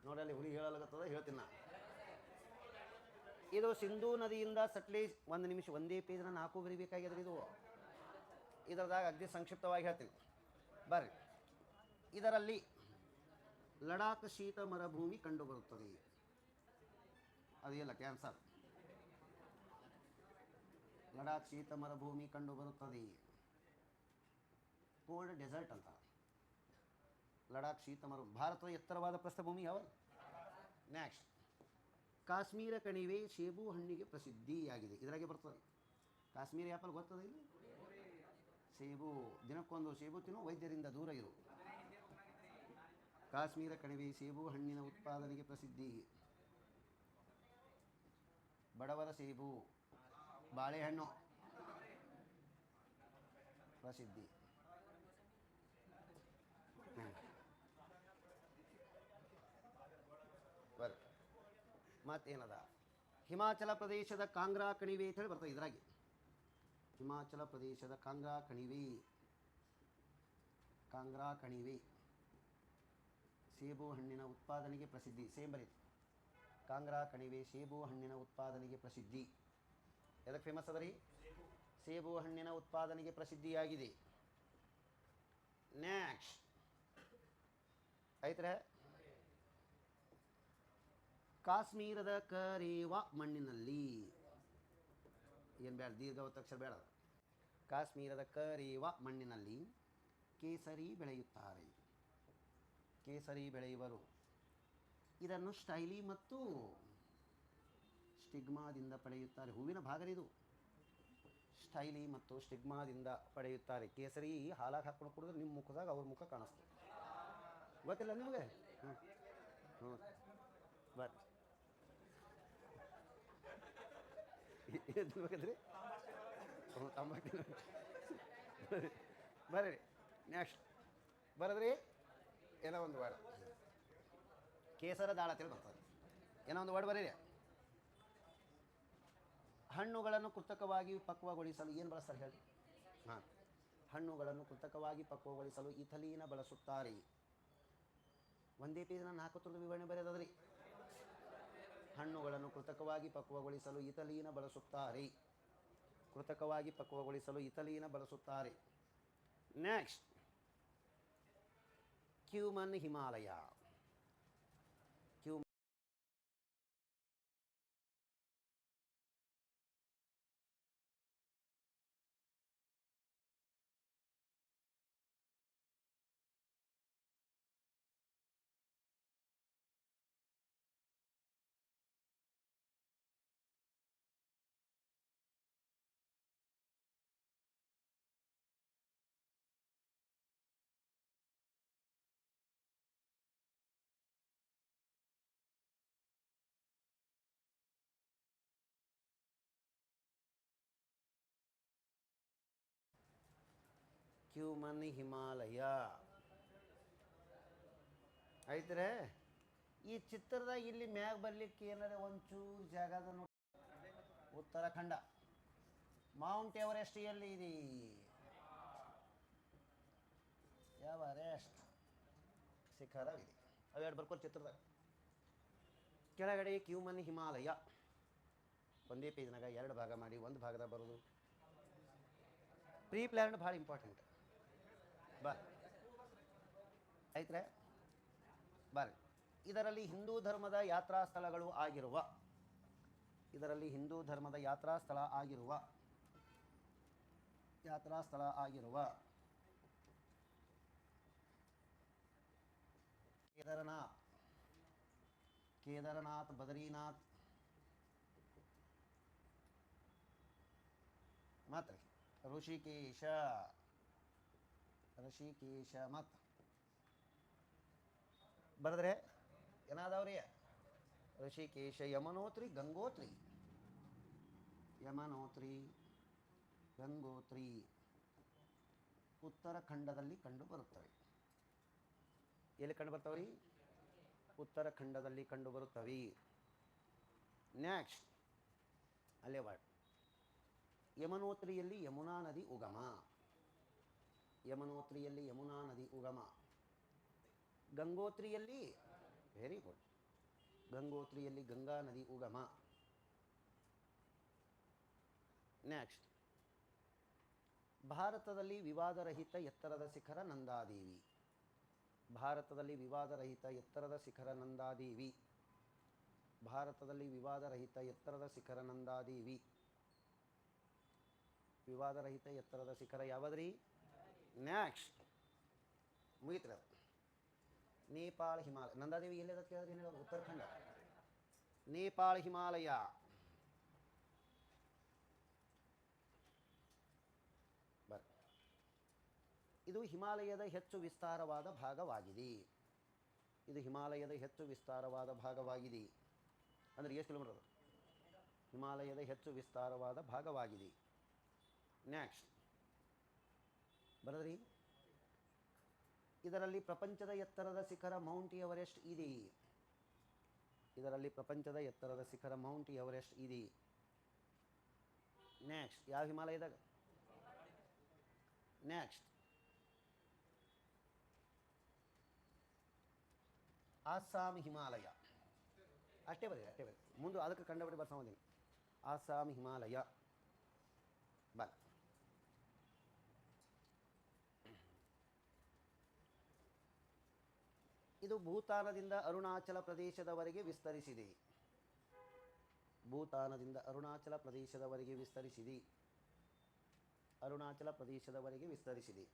ನೋಡಿ ಅಲ್ಲಿ ಹುಲಿ ಹೇಳಲಾಗತ್ತದ, ಹೇಳ್ತೀನಿ ನಾ. ಇದು ಸಿಂಧೂ ನದಿಯಿಂದ ಸಟ್ಲೇಜ್. ಒಂದು ನಿಮಿಷ, ಒಂದೇ ಪೇಜ್ನ 4 ಬರಿಬೇಕಾಗ್ಯದ್ರಿ ಇದು. ಇದರದಾಗ ಅಗ್ದಿ ಸಂಕ್ಷಿಪ್ತವಾಗಿ ಹೇಳ್ತೀನಿ ಬರ್ರಿ. ಇದರಲ್ಲಿ ಲಡಾಖ್ ಶೀತ ಮರುಭೂಮಿ ಕಂಡುಬರುತ್ತದೆ. ಅದೇಲ್ಲ ಕ್ಯಾನ್ಸರ್. ಲಡಾಖ್ ಶೀತ ಮರುಭೂಮಿ ಕಂಡುಬರುತ್ತದೆ, ಕೋಲ್ಡ್ ಡೆಸರ್ಟ್ ಅಂತ. ಲಡಾಖ್ ಶೀತ ಭಾರತದ ಎತ್ತರವಾದ ಪ್ರಸ್ಥಭೂಮಿ ಯಾವುದು? ನೆಕ್ಸ್ಟ್, ಕಾಶ್ಮೀರ ಕಣಿವೆ ಸೇಬು ಹಣ್ಣಿಗೆ ಪ್ರಸಿದ್ಧಿಯಾಗಿದೆ. ಇದರಾಗೆ ಬರ್ತದೆ. ಕಾಶ್ಮೀರ ಆ್ಯಪಲ್ ಗೊತ್ತದ ಇಲ್ಲ? ಸೇಬು, ದಿನಕ್ಕೊಂದು ಸೇಬು ತಿನ್ನು, ವೈದ್ಯರಿಂದ ದೂರ ಇರು. ಕಾಶ್ಮೀರ ಕಣಿವೆ ಸೇಬು ಹಣ್ಣಿನ ಉತ್ಪಾದನೆಗೆ ಪ್ರಸಿದ್ಧಿ. ಬಡವರ ಸೇಬು, ಬಾಳೆಹಣ್ಣು ಪ್ರಸಿದ್ಧಿ. ಬರ್ರಿ ಮತ್ತೇನದ? ಹಿಮಾಚಲ ಪ್ರದೇಶದ ಕಾಂಗ್ರಾ ಕಣಿವೆ ಅಂತ ಹೇಳಿ ಬರ್ತದೆ ಇದ್ರಾಗೆ. ಹಿಮಾಚಲ ಪ್ರದೇಶದ ಕಾಂಗ್ರಾ ಕಣಿವೆ ಸೇಬು ಹಣ್ಣಿನ ಉತ್ಪಾದನೆಗೆ ಪ್ರಸಿದ್ಧಿ. ಸೇಮ್ ಬರೀ ಕಾಂಗ್ರಾ ಕಣಿವೆ ಸೇಬು ಹಣ್ಣಿನ ಉತ್ಪಾದನೆಗೆ ಪ್ರಸಿದ್ಧಿ. ಎದಕ್ಕೆ ಫೇಮಸ್ ಅದ ರೀ? ಸೇಬು ಹಣ್ಣಿನ ಉತ್ಪಾದನೆಗೆ ಪ್ರಸಿದ್ಧಿಯಾಗಿದೆ. ನೆಕ್ಸ್ಟ್ ಐತ್ರೆ, ಕಾಶ್ಮೀರದ ಕರೇವ ಮಣ್ಣಿನಲ್ಲಿ, ಏನು ಬೇಡ ದೀರ್ಘ ಒತ್ತಕ್ಷರ ಬೇಡ. ಕಾಶ್ಮೀರದ ಕರೇವ ಮಣ್ಣಿನಲ್ಲಿ ಕೇಸರಿ ಬೆಳೆಯುತ್ತಾರೆ. ಕೇಸರಿ ಬೆಳೆಯುವರು. ಇದನ್ನು ಸ್ಟೈಲಿ ಮತ್ತು ಸ್ಟಿಗ್ಮಾದಿಂದ ಪಡೆಯುತ್ತಾರೆ. ಹೂವಿನ ಭಾಗರಿದು. ಸ್ಟೈಲಿ ಮತ್ತು ಸ್ಟಿಗ್ಮಾದಿಂದ ಪಡೆಯುತ್ತಾರೆ. ಕೇಸರಿ ಹಾಲಾಗಿ ಹಾಕ್ಕೊಂಡು ಕುಡಿದ್ರೆ ನಿಮ್ಮ ಮುಖದಾಗ ಅವ್ರ ಮುಖ ಕಾಣಿಸ್ತದೆ. ಗೊತ್ತಿಲ್ಲ ನಿಮಗೆ? ಹ್ಞೂ ಬರ್ರಿ. ಏನು ತಿನ್ಬೇಕಂದ್ರಿ? ಹ್ಞೂ ತಂಬಾಕು ಬರ್ರಿ. ನೆಕ್ಸ್ಟ್ ಬರದ್ರಿ, ಏನೋ ಒಂದು ವರ್ಡ್ ಕೇಸರ ದಾಳ ತಿಳಿ ಬರ್ತದೆ. ಏನೋ ಒಂದು ವರ್ಡ್ ಬರೀರಿ. ಹಣ್ಣುಗಳನ್ನು ಕೃತಕವಾಗಿ ಪಕ್ವಗೊಳಿಸಲು ಏನು ಬಳಸ್ತಾರೆ ಹೇಳಿ? ಹಾಂ, ಹಣ್ಣುಗಳನ್ನು ಕೃತಕವಾಗಿ ಪಕ್ವಗೊಳಿಸಲು ಇಥಲೀನ ಬಳಸುತ್ತಾರೆ. ಒಂದೇ ಪೇಜ್ನ 4 ತುರ್ದು ವಿವರಣೆ ಬರೆಯೋದ್ರಿ. ಹಣ್ಣುಗಳನ್ನು ಕೃತಕವಾಗಿ ಪಕ್ವಗೊಳಿಸಲು ಇಥಲೀನ ಬಳಸುತ್ತಾರೆ. ಕೃತಕವಾಗಿ ಪಕ್ವಗೊಳಿಸಲು ಇಥಲೀನ ಬಳಸುತ್ತಾರೆ. ನೆಕ್ಸ್ಟ್, ಕ್ಯೂಮನ್ ಹಿಮಾಲಯ. ಕ್ಯೂಮನ್ ಹಿಮಾಲಯ ಐತ್ರೆ. ಈ ಚಿತ್ರದಾಗ ಇಲ್ಲಿ ಮ್ಯಾಗ ಬರ್ಲಿಕ್ಕೆ ಏನಾರ ಒಂಚೂರು ಜಾಗದ ನೋಡಿ. ಉತ್ತರಾಖಂಡ. ಮೌಂಟ್ ಎವರೆಸ್ಟ್ ಎಲ್ಲಿ ಇದೆ? ಎವರೆಸ್ಟ್ ಶಿಖರವಿದೆ. ಅವೆರಡು ಬರ್ಕೋ ಚಿತ್ರದಾಗ. ಕೆಳಗಡೆ ಕ್ಯೂಮನ್ ಹಿಮಾಲಯ. ಒಂದೇ ಪೇಜ್ನಾಗ 2 ಭಾಗ ಮಾಡಿ, ಒಂದು ಭಾಗದಾಗ ಬರೋದು. ಪ್ರೀ ಪ್ಲ್ಯಾನ್ಡ್ ಭಾಳ ಇಂಪಾರ್ಟೆಂಟ್. ಐತ್ರೆ ಬರ್ರಿ. ಇದರಲ್ಲಿ ಹಿಂದೂ ಧರ್ಮದ ಯಾತ್ರಾ ಸ್ಥಳಗಳು ಆಗಿರುವ ಕೇದಾರನಾಥ್, ಬದರಿನಾಥ್ ಮತ್ತು ಋಷಿಕೇಶ ಮತ್ತು ಬರೆದ್ರೆ ಏನಾದವ್ರಿ? ಋಷಿಕೇಶ, ಯಮನೋತ್ರಿ, ಗಂಗೋತ್ರಿ ಉತ್ತರಾಖಂಡದಲ್ಲಿ ಕಂಡುಬರುತ್ತವೆ. ಎಲ್ಲಿ ಕಂಡು ಬರ್ತಾವ್ರಿ? ಉತ್ತರಾಖಂಡದಲ್ಲಿ ಕಂಡುಬರುತ್ತವೆ. ನೆಕ್ಸ್ಟ್ ಅಲ್ಲೇ ಬಾಳ್. ಯಮನೋತ್ರಿಯಲ್ಲಿ ಯಮುನಾ ನದಿ ಉಗಮ. ಗಂಗೋತ್ರಿಯಲ್ಲಿ ವೆರಿ ಗುಡ್, ಗಂಗೋತ್ರಿಯಲ್ಲಿ ಗಂಗಾ ನದಿ ಉಗಮ. ನೆಕ್ಸ್ಟ್, ಭಾರತದಲ್ಲಿ ವಿವಾದರಹಿತ ಎತ್ತರದ ಶಿಖರ ನಂದಾದೇವಿ. ಭಾರತದಲ್ಲಿ ವಿವಾದರಹಿತ ಎತ್ತರದ ಶಿಖರ ನಂದಾದೇವಿ. ಭಾರತದಲ್ಲಿ ವಿವಾದರಹಿತ ಎತ್ತರದ ಶಿಖರ ನಂದಾದೇವಿ. ವಿವಾದರಹಿತ ಎತ್ತರದ ಶಿಖರ ಯಾವದ್ರಿ? ನೆಕ್ಸ್ಟ್, ಮುಗಿತ್ರ. ನೇಪಾಳ ಹಿಮಾಲಯ. ನಂದಾದೇವಿ ಎಲ್ಲಿದೆ ಕೇಳಿದ್ರೆ ಏನು ಹೇಳೋದು? ಉತ್ತರಾಖಂಡ. ನೇಪಾಳ ಹಿಮಾಲಯ. ಬರ್ ಇದು ಹಿಮಾಲಯದ ಹೆಚ್ಚು ವಿಸ್ತಾರವಾದ ಭಾಗವಾಗಿದೆ. ಇದು ಹಿಮಾಲಯದ ಹೆಚ್ಚು ವಿಸ್ತಾರವಾದ ಭಾಗವಾಗಿದೆ. ಅಂದರೆ ಎಷ್ಟು ಕಿಲೋಮೀಟರ್? ಹಿಮಾಲಯದ ಹೆಚ್ಚು ವಿಸ್ತಾರವಾದ ಭಾಗವಾಗಿದೆ. ನೆಕ್ಸ್ಟ್, ಬರದ್ರಿ. ಇದರಲ್ಲಿ ಪ್ರಪಂಚದ ಎತ್ತರದ ಶಿಖರ ಮೌಂಟ್ ಎವರೆಸ್ಟ್ ಇದೆ. ಇದರಲ್ಲಿ ಪ್ರಪಂಚದ ಎತ್ತರದ ಶಿಖರ ಮೌಂಟ್ ಎವರೆಸ್ಟ್ ಇದೆ. ನೆಕ್ಸ್ಟ್, ಯಾವ ಹಿಮಾಲಯದಾಗ? ನೆಕ್ಸ್ಟ್, ಆಸಾಮ್ ಹಿಮಾಲಯ. ಅಷ್ಟೇ ಬರೀ, ಅಷ್ಟೇ ಬರೀ. ಮುಂದೆ ಅದಕ್ಕೆ ಕಂಡಬಿಟ್ಟು ಬರ್ಸೋದಿಲ್ಲ. ಆಸಾಮ್ ಹಿಮಾಲಯ. ಬರ. ಇದು ಭೂತಾನದಿಂದ ಅರುಣಾಚಲ ಪ್ರದೇಶದವರೆಗೆ ವಿಸ್ತರಿಸಿದೆ. ಭೂತಾನದಿಂದ ಅರುಣಾಚಲ ಪ್ರದೇಶದವರೆಗೆ ವಿಸ್ತರಿಸಿದೆ. ಅರುಣಾಚಲ ಪ್ರದೇಶದವರೆಗೆ ವಿಸ್ತರಿಸಿದೆ.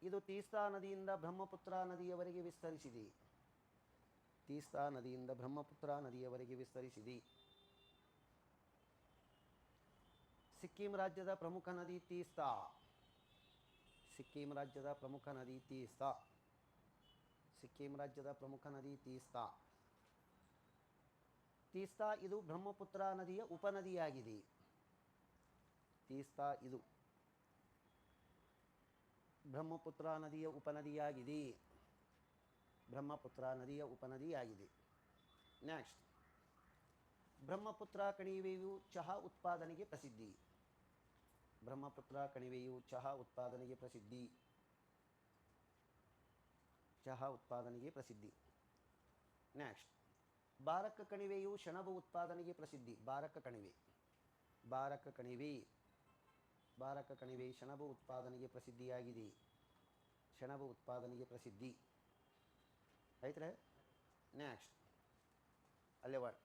ಇದು ತೀಸ್ತಾ ನದಿಯಿಂದ ಬ್ರಹ್ಮಪುತ್ರ ನದಿಯವರೆಗೆ ವಿಸ್ತರಿಸಿದೆ. ತೀಸ್ತಾ ನದಿಯಿಂದ ಬ್ರಹ್ಮಪುತ್ರ ನದಿಯವರೆಗೆ ವಿಸ್ತರಿಸಿದೆ. ಸಿಕ್ಕಿಂ ರಾಜ್ಯದ ಪ್ರಮುಖ ನದಿ ತೀಸ್ತಾ. ಸಿಕ್ಕಿಂ ರಾಜ್ಯದ ಪ್ರಮುಖ ನದಿ ತೀಸ್ತಾ. ಸಿಕ್ಕಿಂ ರಾಜ್ಯದ ಪ್ರಮುಖ ನದಿ ತೀಸ್ತಾ. ತೀಸ್ತಾ ಇದು ಬ್ರಹ್ಮಪುತ್ರ ನದಿಯ ಉಪನದಿಯಾಗಿದೆ. ತೀಸ್ತಾ ಇದು ಬ್ರಹ್ಮಪುತ್ರ ನದಿಯ ಉಪನದಿಯಾಗಿದೆ. ಬ್ರಹ್ಮಪುತ್ರ ನದಿಯ ಉಪನದಿಯಾಗಿದೆ. ನೆಕ್ಸ್ಟ್, ಬ್ರಹ್ಮಪುತ್ರ ಕಣಿವೆಯು ಚಹಾ ಉತ್ಪಾದನೆಗೆ ಪ್ರಸಿದ್ಧಿ. ಬ್ರಹ್ಮಪುತ್ರ ಕಣಿವೆಯು ಚಹಾ ಉತ್ಪಾದನೆಗೆ ಪ್ರಸಿದ್ಧಿ. ಚಹಾ ಉತ್ಪಾದನೆಗೆ ಪ್ರಸಿದ್ಧಿ. ನೆಕ್ಸ್ಟ್, ಬಾರಕ್ಕ ಕಣಿವೆಯು ಸೆಣಬು ಉತ್ಪಾದನೆಗೆ ಪ್ರಸಿದ್ಧಿ. ಬಾರಕ್ಕ ಕಣಿವೆ. ಬಾರಕ್ಕ ಕಣಿವೆ. ಬಾರಕ್ಕ ಕಣಿವೆ ಸೆಣಬು ಉತ್ಪಾದನೆಗೆ ಪ್ರಸಿದ್ಧಿಯಾಗಿದೆ. ಸೆಣಬು ಉತ್ಪಾದನೆಗೆ ಪ್ರಸಿದ್ಧಿ ಆಯ್ತರೆ. ನೆಕ್ಸ್ಟ್, ಅಲ್ಲೇ ವರ್ಡ್.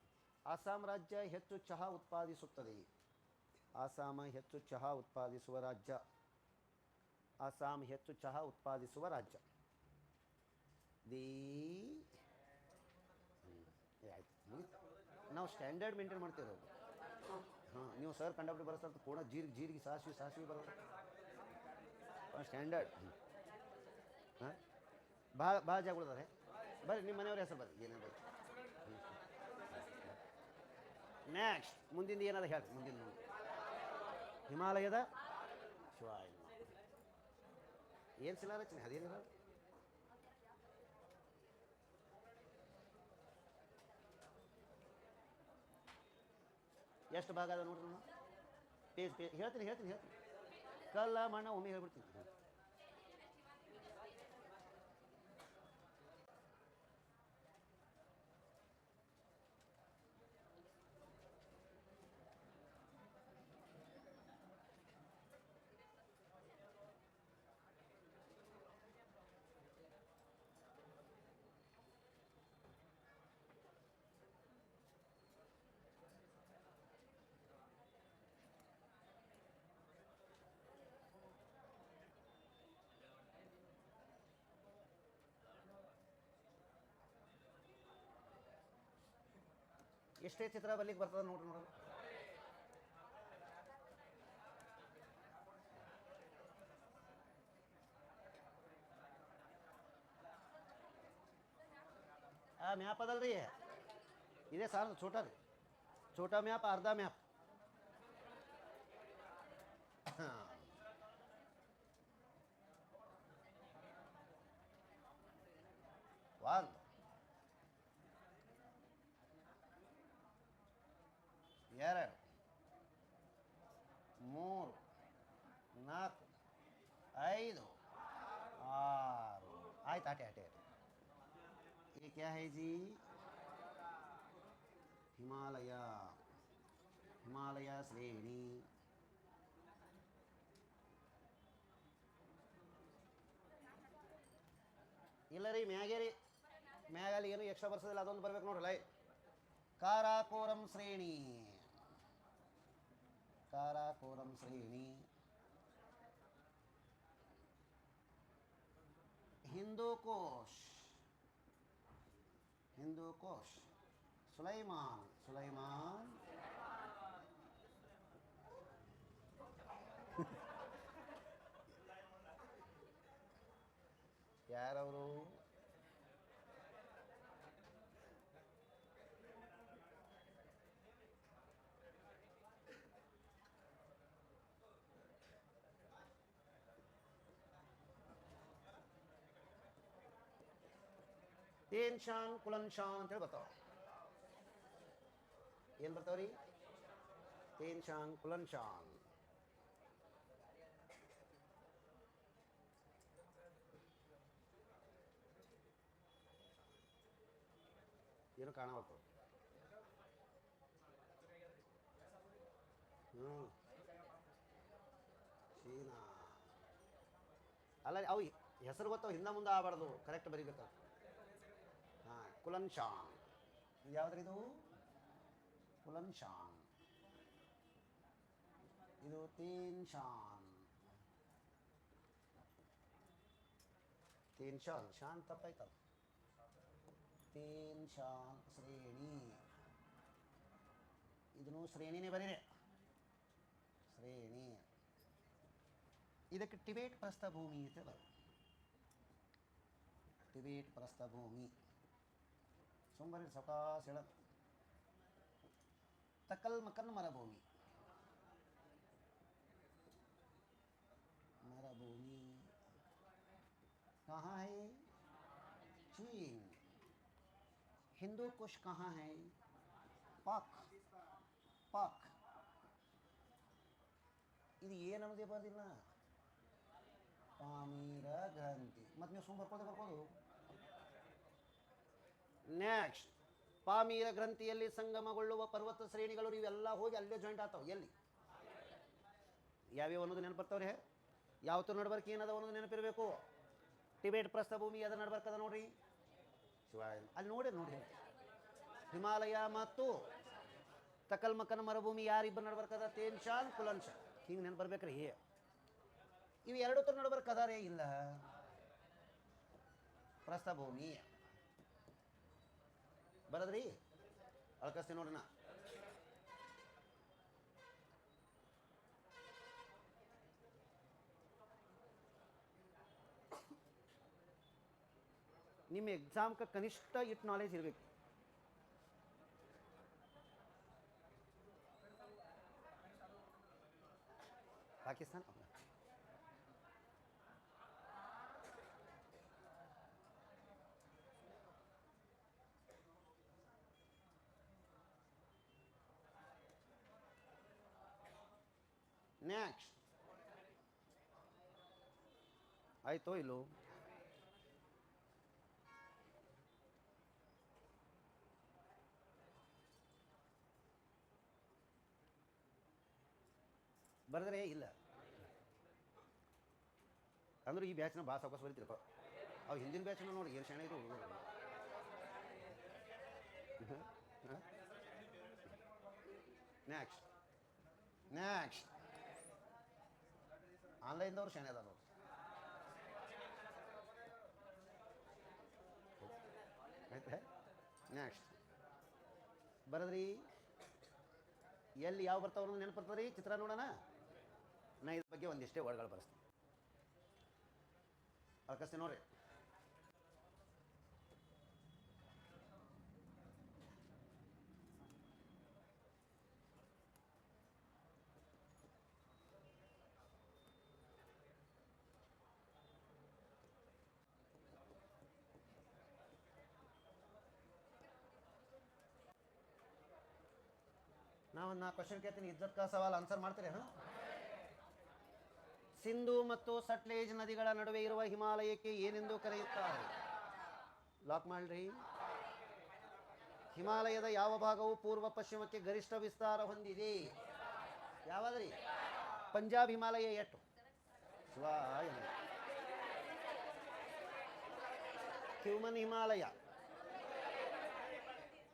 ಆಸಾಂ ರಾಜ್ಯ ಹೆಚ್ಚು ಚಹಾ ಉತ್ಪಾದಿಸುತ್ತದೆ. ಆಸಾಮ ಹೆಚ್ಚು ಚಹಾ ಉತ್ಪಾದಿಸುವ ರಾಜ್ಯ. ಆಸಾಂ ಹೆಚ್ಚು ಚಹಾ ಉತ್ಪಾದಿಸುವ ರಾಜ್ಯ. ಆಯ್ತು, ಮುಗಿತು. ನಾವು ಸ್ಟ್ಯಾಂಡರ್ಡ್ ಮೇಂಟೈನ್ ಮಾಡ್ತೇವೆ. ಹಾಂ, ನೀವು ಸರ್ ಕಂಡಕ್ಟರ್ ಬರೋದು ಕೂಡ ಜೀರಿಗೆ ಸಾಸಿವೆ ಬರೋದು ಸ್ಟ್ಯಾಂಡರ್ಡ್. ಹಾಂ, ಭಾಳ ಜಾಗ ಉಳಿದಾರೆ. ಬರ್ರಿ, ನಿಮ್ಮ ಮನೆಯವ್ರ ಹೆಸರು ಬರ್ರಿ, ಏನೇ ಬರ್ರಿ. ನೆಕ್ಸ್ಟ್, ಮುಂದಿನ ಏನಾದ ಹೇಳಿ. ಮುಂದಿನ ಹಿಮಾಲಯದ ಶಿವ ಏನು ಶಿಲಾರಚನೆ ಅದೇನಿಲ್ಲ. ಎಷ್ಟು ಭಾಗ ಅದ ನೋಡ್ರಿ. ಪೇಜ್ ಹೇಳ್ತೀನಿ. ಕಲ್ಲ ಮಣ್ಣ ಒಮ್ಮೆ ಹೇಳ್ಬಿಡ್ತೀನಿ. ಎಷ್ಟೇ ಚಿತ್ರ ಬರ್ಲಿಕ್ಕೆ ಬರ್ತದೆ ನೋಡ್ರಿ. ಆ ಮ್ಯಾಪ್ ಅದಲ್ರಿ, ಇದೇ ಸಾರ್ ಛೋಟಾ ರೀ. ಛೋಟಾ ಮ್ಯಾಪ್, ಅರ್ಧ ಮ್ಯಾಪ್. ಒಂದು, ಎರಡು, ಮೂರು, ನಾಲ್ಕು, ಐದು, ಆರು. ಆಯ್ತು, ಆಟೆ. ये क्या है जी? हिमालय, हिमालय श्रेणी। ಇಲ್ಲ ರೀ ಮ್ಯಾಗೆ ರೀ, ಮ್ಯಾಗಲ್ಲಿ ಏನು ಎಕ್ಸ್ಟ್ರಾ ಬರ್ಸೋದಿಲ್ಲ, ಅದೊಂದು ಬರ್ಬೇಕು ನೋಡ್ರಲ್ಲ. ಕಾರಾಕೋರಂ ಶ್ರೇಣಿ, ಕಾರಾಕೋರಂ ಶ್ರೇಣಿ. ಹಿಂದೂಕೋಶ್, ಹಿಂದೂಕೋಶ್. ಸುಲೈಮಾನ್, ಸುಲೈಮಾನ್. ಯಾರವರು? ತೇನ್ ಶಾನ್ ಕುಲನ್ ಶಾನ್ ಅಂತೇಳಿ ಬರ್ತಾವ. ಏನು ಬರ್ತಾವ್ರಿ? ತೇನ್ ಶಾನ್ ಕುಲನ್ ಶಾನ್. ಏನು ಕಾಣವಲ್ತು. ಹ್ಞೂ ಚೀನಾ ಅಲ್ಲ, ಅವು ಹೆಸರು ಗೊತ್ತಾವ, ಹಿಂದೆ ಮುಂದೆ ಆಗಬಾರ್ದು, ಕರೆಕ್ಟ್ ಬರೀಬೇಕು. ಹಾಂ, ಕುಲನ್ ಶಾನ್. ಇದು ಯಾವುದ್ರಿದು? ಕುಲನ್ ಶಾನ್. ಇದು ತೇನ್ ಶಾನ್. ತೇನ್ ಶಾನ್, ಶಾನ್ ತಪ್ಪಾಯ್ತಲ್ಲ. ತೇನ್ ಶಾನ್ ಶ್ರೇಣಿ. ಇದನ್ನು ಶ್ರೇಣಿನೇ ಬರೀರಿ, ಶ್ರೇಣಿ. ಇದಕ್ಕೆ ಟಿಬೇಟ್ ಪ್ರಸ್ಥಭೂಮಿ ಅಂತ ಬರೋದು. ಟಿಬೇಟ್ ಪ್ರಸ್ಥಭೂಮಿ ಸುಂಬರಿ ಸಕಾಶ ಹೇಳ. ತಕಲ್ ಮಕನ್ ಮರಭೂಮಿ, मरुभूमि कहाँ है? चीन. हिंदू कुश कहाँ है? पाक, पाक. ಇದು ಏನನ್ನೋದೇ ಬರ್ದಿಲ್ಲ. ಪಾಮೀರ ಗ್ರಂಥಿ. ಮತ್ತು ನೀವು ಸುಮ್ಮ ಬರ್ಬೋದು. ನೆಕ್ಸ್ಟ್, ಪಾಮೀರ ಗ್ರಂಥಿಯಲ್ಲಿ ಸಂಗಮಗೊಳ್ಳುವ ಪರ್ವತ ಶ್ರೇಣಿಗಳು ಇವೆಲ್ಲ ಹೋಗಿ ಅಲ್ಲೇ ಜಾಯಿಂಟ್ ಆಗ್ತಾವೆ. ಎಲ್ಲಿ ಯಾವ್ಯಾವ ಅನ್ನೋದು ನೆನಪು ಬರ್ತಾವ್ರೆ. ಯಾವತ್ತು ನಡ್ಬರ್ಕ್ ಏನದ ಅನ್ನೋದು ನೆನಪಿರಬೇಕು. ಟಿಬೇಟ್ ಪ್ರಸ್ಥಭೂಮಿ ಅದರ ನಡ್ಬರ್ಕದ ನೋಡ್ರಿ, ಶಿವಾಯ ಅಲ್ಲಿ ನೋಡಿ. ಹಿಮಾಲಯ ಮತ್ತು ತಕಲ್ ಮಕನ್ ಮರುಭೂಮಿ ಯಾರಿಬ್ಬರು ನಡ್ಬರ್ಕದ? ತೇನ್ ಶಾನ್ ಕುಲನ್ ಶಾನ್. ಹಿಂಗೆ ನೆನಪು ಬರ್ಬೇಕ್ರಿ. ಇವು ಎರಡು ತರ ನಡ್ಬರ್ಕದಾರೇ ಇಲ್ಲ. ಪ್ರಸ್ಥಭೂಮಿ ಬರದ್ರಿ, ಅಳ್ಕಸ್ತೀನಿ ನೋಡ್ರಿ ನಾ. ನಿಮ್ಮ ಎಕ್ಸಾಮ್ಗೆ ಕನಿಷ್ಠ ಇಟ್ಟು ನಾಲೆಜ್ ಇರಬೇಕು. ಪಾಕಿಸ್ತಾನ ನೆಕ್ಸ್ಟ್ ಆಯ್ತೋ ಇಲ್ಲೋ? ಬರೆದ್ರೆ ಇಲ್ಲ ಅಂದ್ರೆ ಈ ಬ್ಯಾಚ್ನ ಭಾಳ ಸಾವಕಾಶ ಬರೀತಿರಪ್ಪ. ಅವು ಹಿಂದಿನ ಬ್ಯಾಚ್ನ ನೋಡಿ ಏನು ಶಾಣೆ ಇರು. ನೆಕ್ಸ್ಟ್ ಆನ್ಲೈನ್ದವ್ರು ಶಾಣೆ ಅದ ನೋಡಿ. ಆಯ್ತಾ? ನೆಕ್ಸ್ಟ್ ಬರದ್ರಿ, ಎಲ್ಲಿ ಯಾವ ಬರ್ತಾವ ನೆನಪು ಬರ್ತದ್ರಿ. ಚಿತ್ರ ನೋಡೋಣ. ನಾ ಇದ್ರ ಬಗ್ಗೆ ಒಂದಿಷ್ಟೇ ವರ್ಡ್ಗಳು ಬಳಸ್ತೀನಿ, ಅಳ್ಕಸ್ತೀನಿ ನೋಡ್ರಿ. ನಾ ಕ್ವಶನ್ ಕೇಳ್ತೀನಿ, ಇಜ್ಜತ್ ಕಾ ಸವಾಲ್ ಆನ್ಸರ್ ಮಾಡ್ತೀರೇನು? ಸಿಂಧೂ ಮತ್ತು ಸಟ್ಲೇಜ್ ನದಿಗಳ ನಡುವೆ ಇರುವ ಹಿಮಾಲಯಕ್ಕೆ ಏನೆಂದು ಕರೆಯುತ್ತಾರೆ? ಲಾಕ್ ಮಾಡ್ರಿ. ಹಿಮಾಲಯದ ಯಾವ ಭಾಗವು ಪೂರ್ವ ಪಶ್ಚಿಮಕ್ಕೆ ಗರಿಷ್ಠ ವಿಸ್ತಾರ ಹೊಂದಿದೆ? ಯಾವಾದ್ರಿ? ಪಂಜಾಬ್ ಹಿಮಾಲಯ ಎಷ್ಟು? ಕ್ಯೂಮನ್ ಹಿಮಾಲಯ,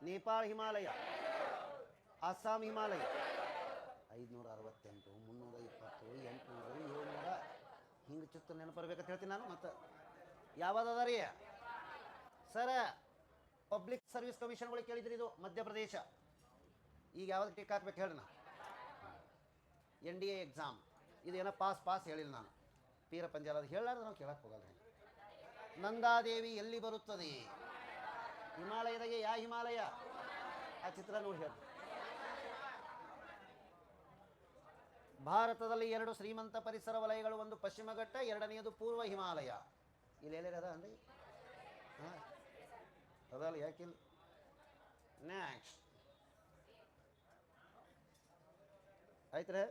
ನೇಪಾಳ ಹಿಮಾಲಯ, ಅಸ್ಸಾಂ ಹಿಮಾಲಯ. 568, 320, 800, 700 ಹಿಂಗೆ ಚಿತ್ರ ನೆನಪರ್ಬೇಕಂತ ಹೇಳ್ತೀನಿ ನಾನು. ಮತ್ತು ಯಾವ್ದದ ರೀ ಸರ? ಪಬ್ಲಿಕ್ ಸರ್ವಿಸ್ ಕಮಿಷನ್ಗಳಿಗೆ ಕೇಳಿದ್ರಿ, ಇದು ಮಧ್ಯಪ್ರದೇಶ. ಈಗ ಯಾವ್ದು ಟಿಕ್ ಹಾಕ್ಬೇಕು ಹೇಳ್ರಿ. ನಾ NDA ಎಕ್ಸಾಮ್ ಇದೇನೋ ಪಾಸ್ ಹೇಳಿಲ್ಲ ನಾನು. ಪೀರ ಪಂಜಾಲ ಅದು ಹೇಳಾರ್ದು ನಾವು ಕೇಳಕ್ಕೆ ಹೋಗಲ್ಲ. ನಂದಾದೇವಿ ಎಲ್ಲಿ ಬರುತ್ತದೆ? ಹಿಮಾಲಯದಾಗೆ ಯಾವ ಹಿಮಾಲಯ? ಆ ಚಿತ್ರ ನೋಡಿ ಹೇಳಿ. ಭಾರತದಲ್ಲಿ 2 ಶ್ರೀಮಂತ ಪರಿಸರ ವಲಯಗಳು, ಒಂದು ಪಶ್ಚಿಮ ಘಟ್ಟ, ಎರಡನೆಯದು ಪೂರ್ವ ಹಿಮಾಲಯ. ಇಲ್ಲಿ ಎಲ್ಲೆಲ್ಲ ಅದ ಅಂದ್ರಿ? ಹಾಂ ಅದಲ್ಲ, ಯಾಕಿಲ್ಲ? ನೆಕ್ಸ್ಟ್ ಆಯ್ತ್ರೆ.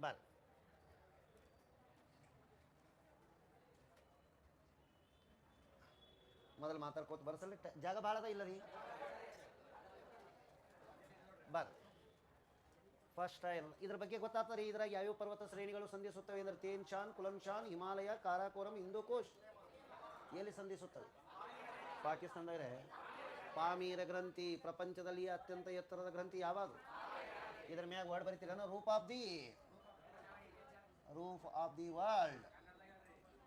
ಬರ್ ಮೊದಲು ಮಾತಾಡ್ಕೋತ ಬರ್ಸಲ್ಲ, ಜಾಗ ಭಾಳ ಅದ ಇಲ್ಲ ರೀ. ಬರ್ ಫಸ್ಟ್ ಇದ್ರ ಬಗ್ಗೆ ಗೊತ್ತಾಗ್ತಾರೆ. ಇದ್ರಾಗ ಯಾವ್ಯಾವ ಪರ್ವತ ಶ್ರೇಣಿಗಳು ಸಂಧಿಸುತ್ತವೆ ಅಂದರೆ ತೇನ್ ಶಾನ್, ಕುಲಂ ಶಾನ್, ಹಿಮಾಲಯ, ಕಾರಾಕೋರಂ, ಹಿಂದೂಕೋಶ್. ಎಲ್ಲಿ ಸಂಧಿಸುತ್ತವೆ? ಪಾಕಿಸ್ತಾನದಾಗ ಪಾಮೀರ ಗ್ರಂಥಿ, ಪ್ರಪಂಚದಲ್ಲಿ ಅತ್ಯಂತ ಎತ್ತರದ ಗ್ರಂಥಿ ಯಾವುದು? ಇದ್ರ ಮ್ಯಾಗ ವರ್ಡ್ ಬರಿತೀರ, ರೂಪ್ ಆಫ್ ದಿ ವರ್ಲ್ಡ್,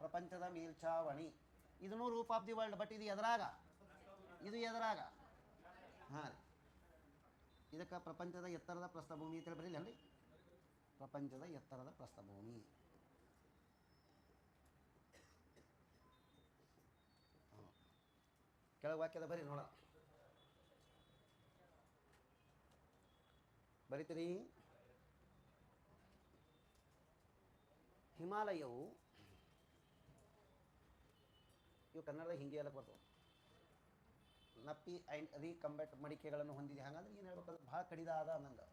ಪ್ರಪಂಚದ ಮೇಲ್ಛಾವಣಿ. ಇದನ್ನು roof of the world. But ಇದು ಎದರಾಗ? ಇದು ಎದರಾಗ? ಹಾಂ ರೀ, ಇದಕ್ಕೆ ಪ್ರಪಂಚದ ಎತ್ತರದ ಪ್ರಸ್ಥಭೂಮಿ ಅಂತೇಳಿ ಬರೀಲ್ಲ ರೀ. ಪ್ರಪಂಚದ ಎತ್ತರದ ಪ್ರಸ್ಥಭೂಮಿ. ಕೆಳಗೆ ವಾಕ್ಯದ ಬರೀ ನೋಡ, ಬರಿತೀರಿ. ಹಿಮಾಲಯವು, ಇವು ಕನ್ನಡದಾಗ ಹಿಂಗೆ ಎಲ್ಲ ಬರ್ತವೆ. ನಪ್ಪಿ ಆ್ಯಂಡ್ ರೀಕಂಬೆಟ್ ಮಡಿಕೆಗಳನ್ನು ಹೊಂದಿದೆ. ಹಾಗಂದ್ರೆ ಏನು ಹೇಳ್ಬೇಕಂದ್ರೆ ಭಾಳ ಕಡಿದಾದ ಅನ್ನಂಗೆ.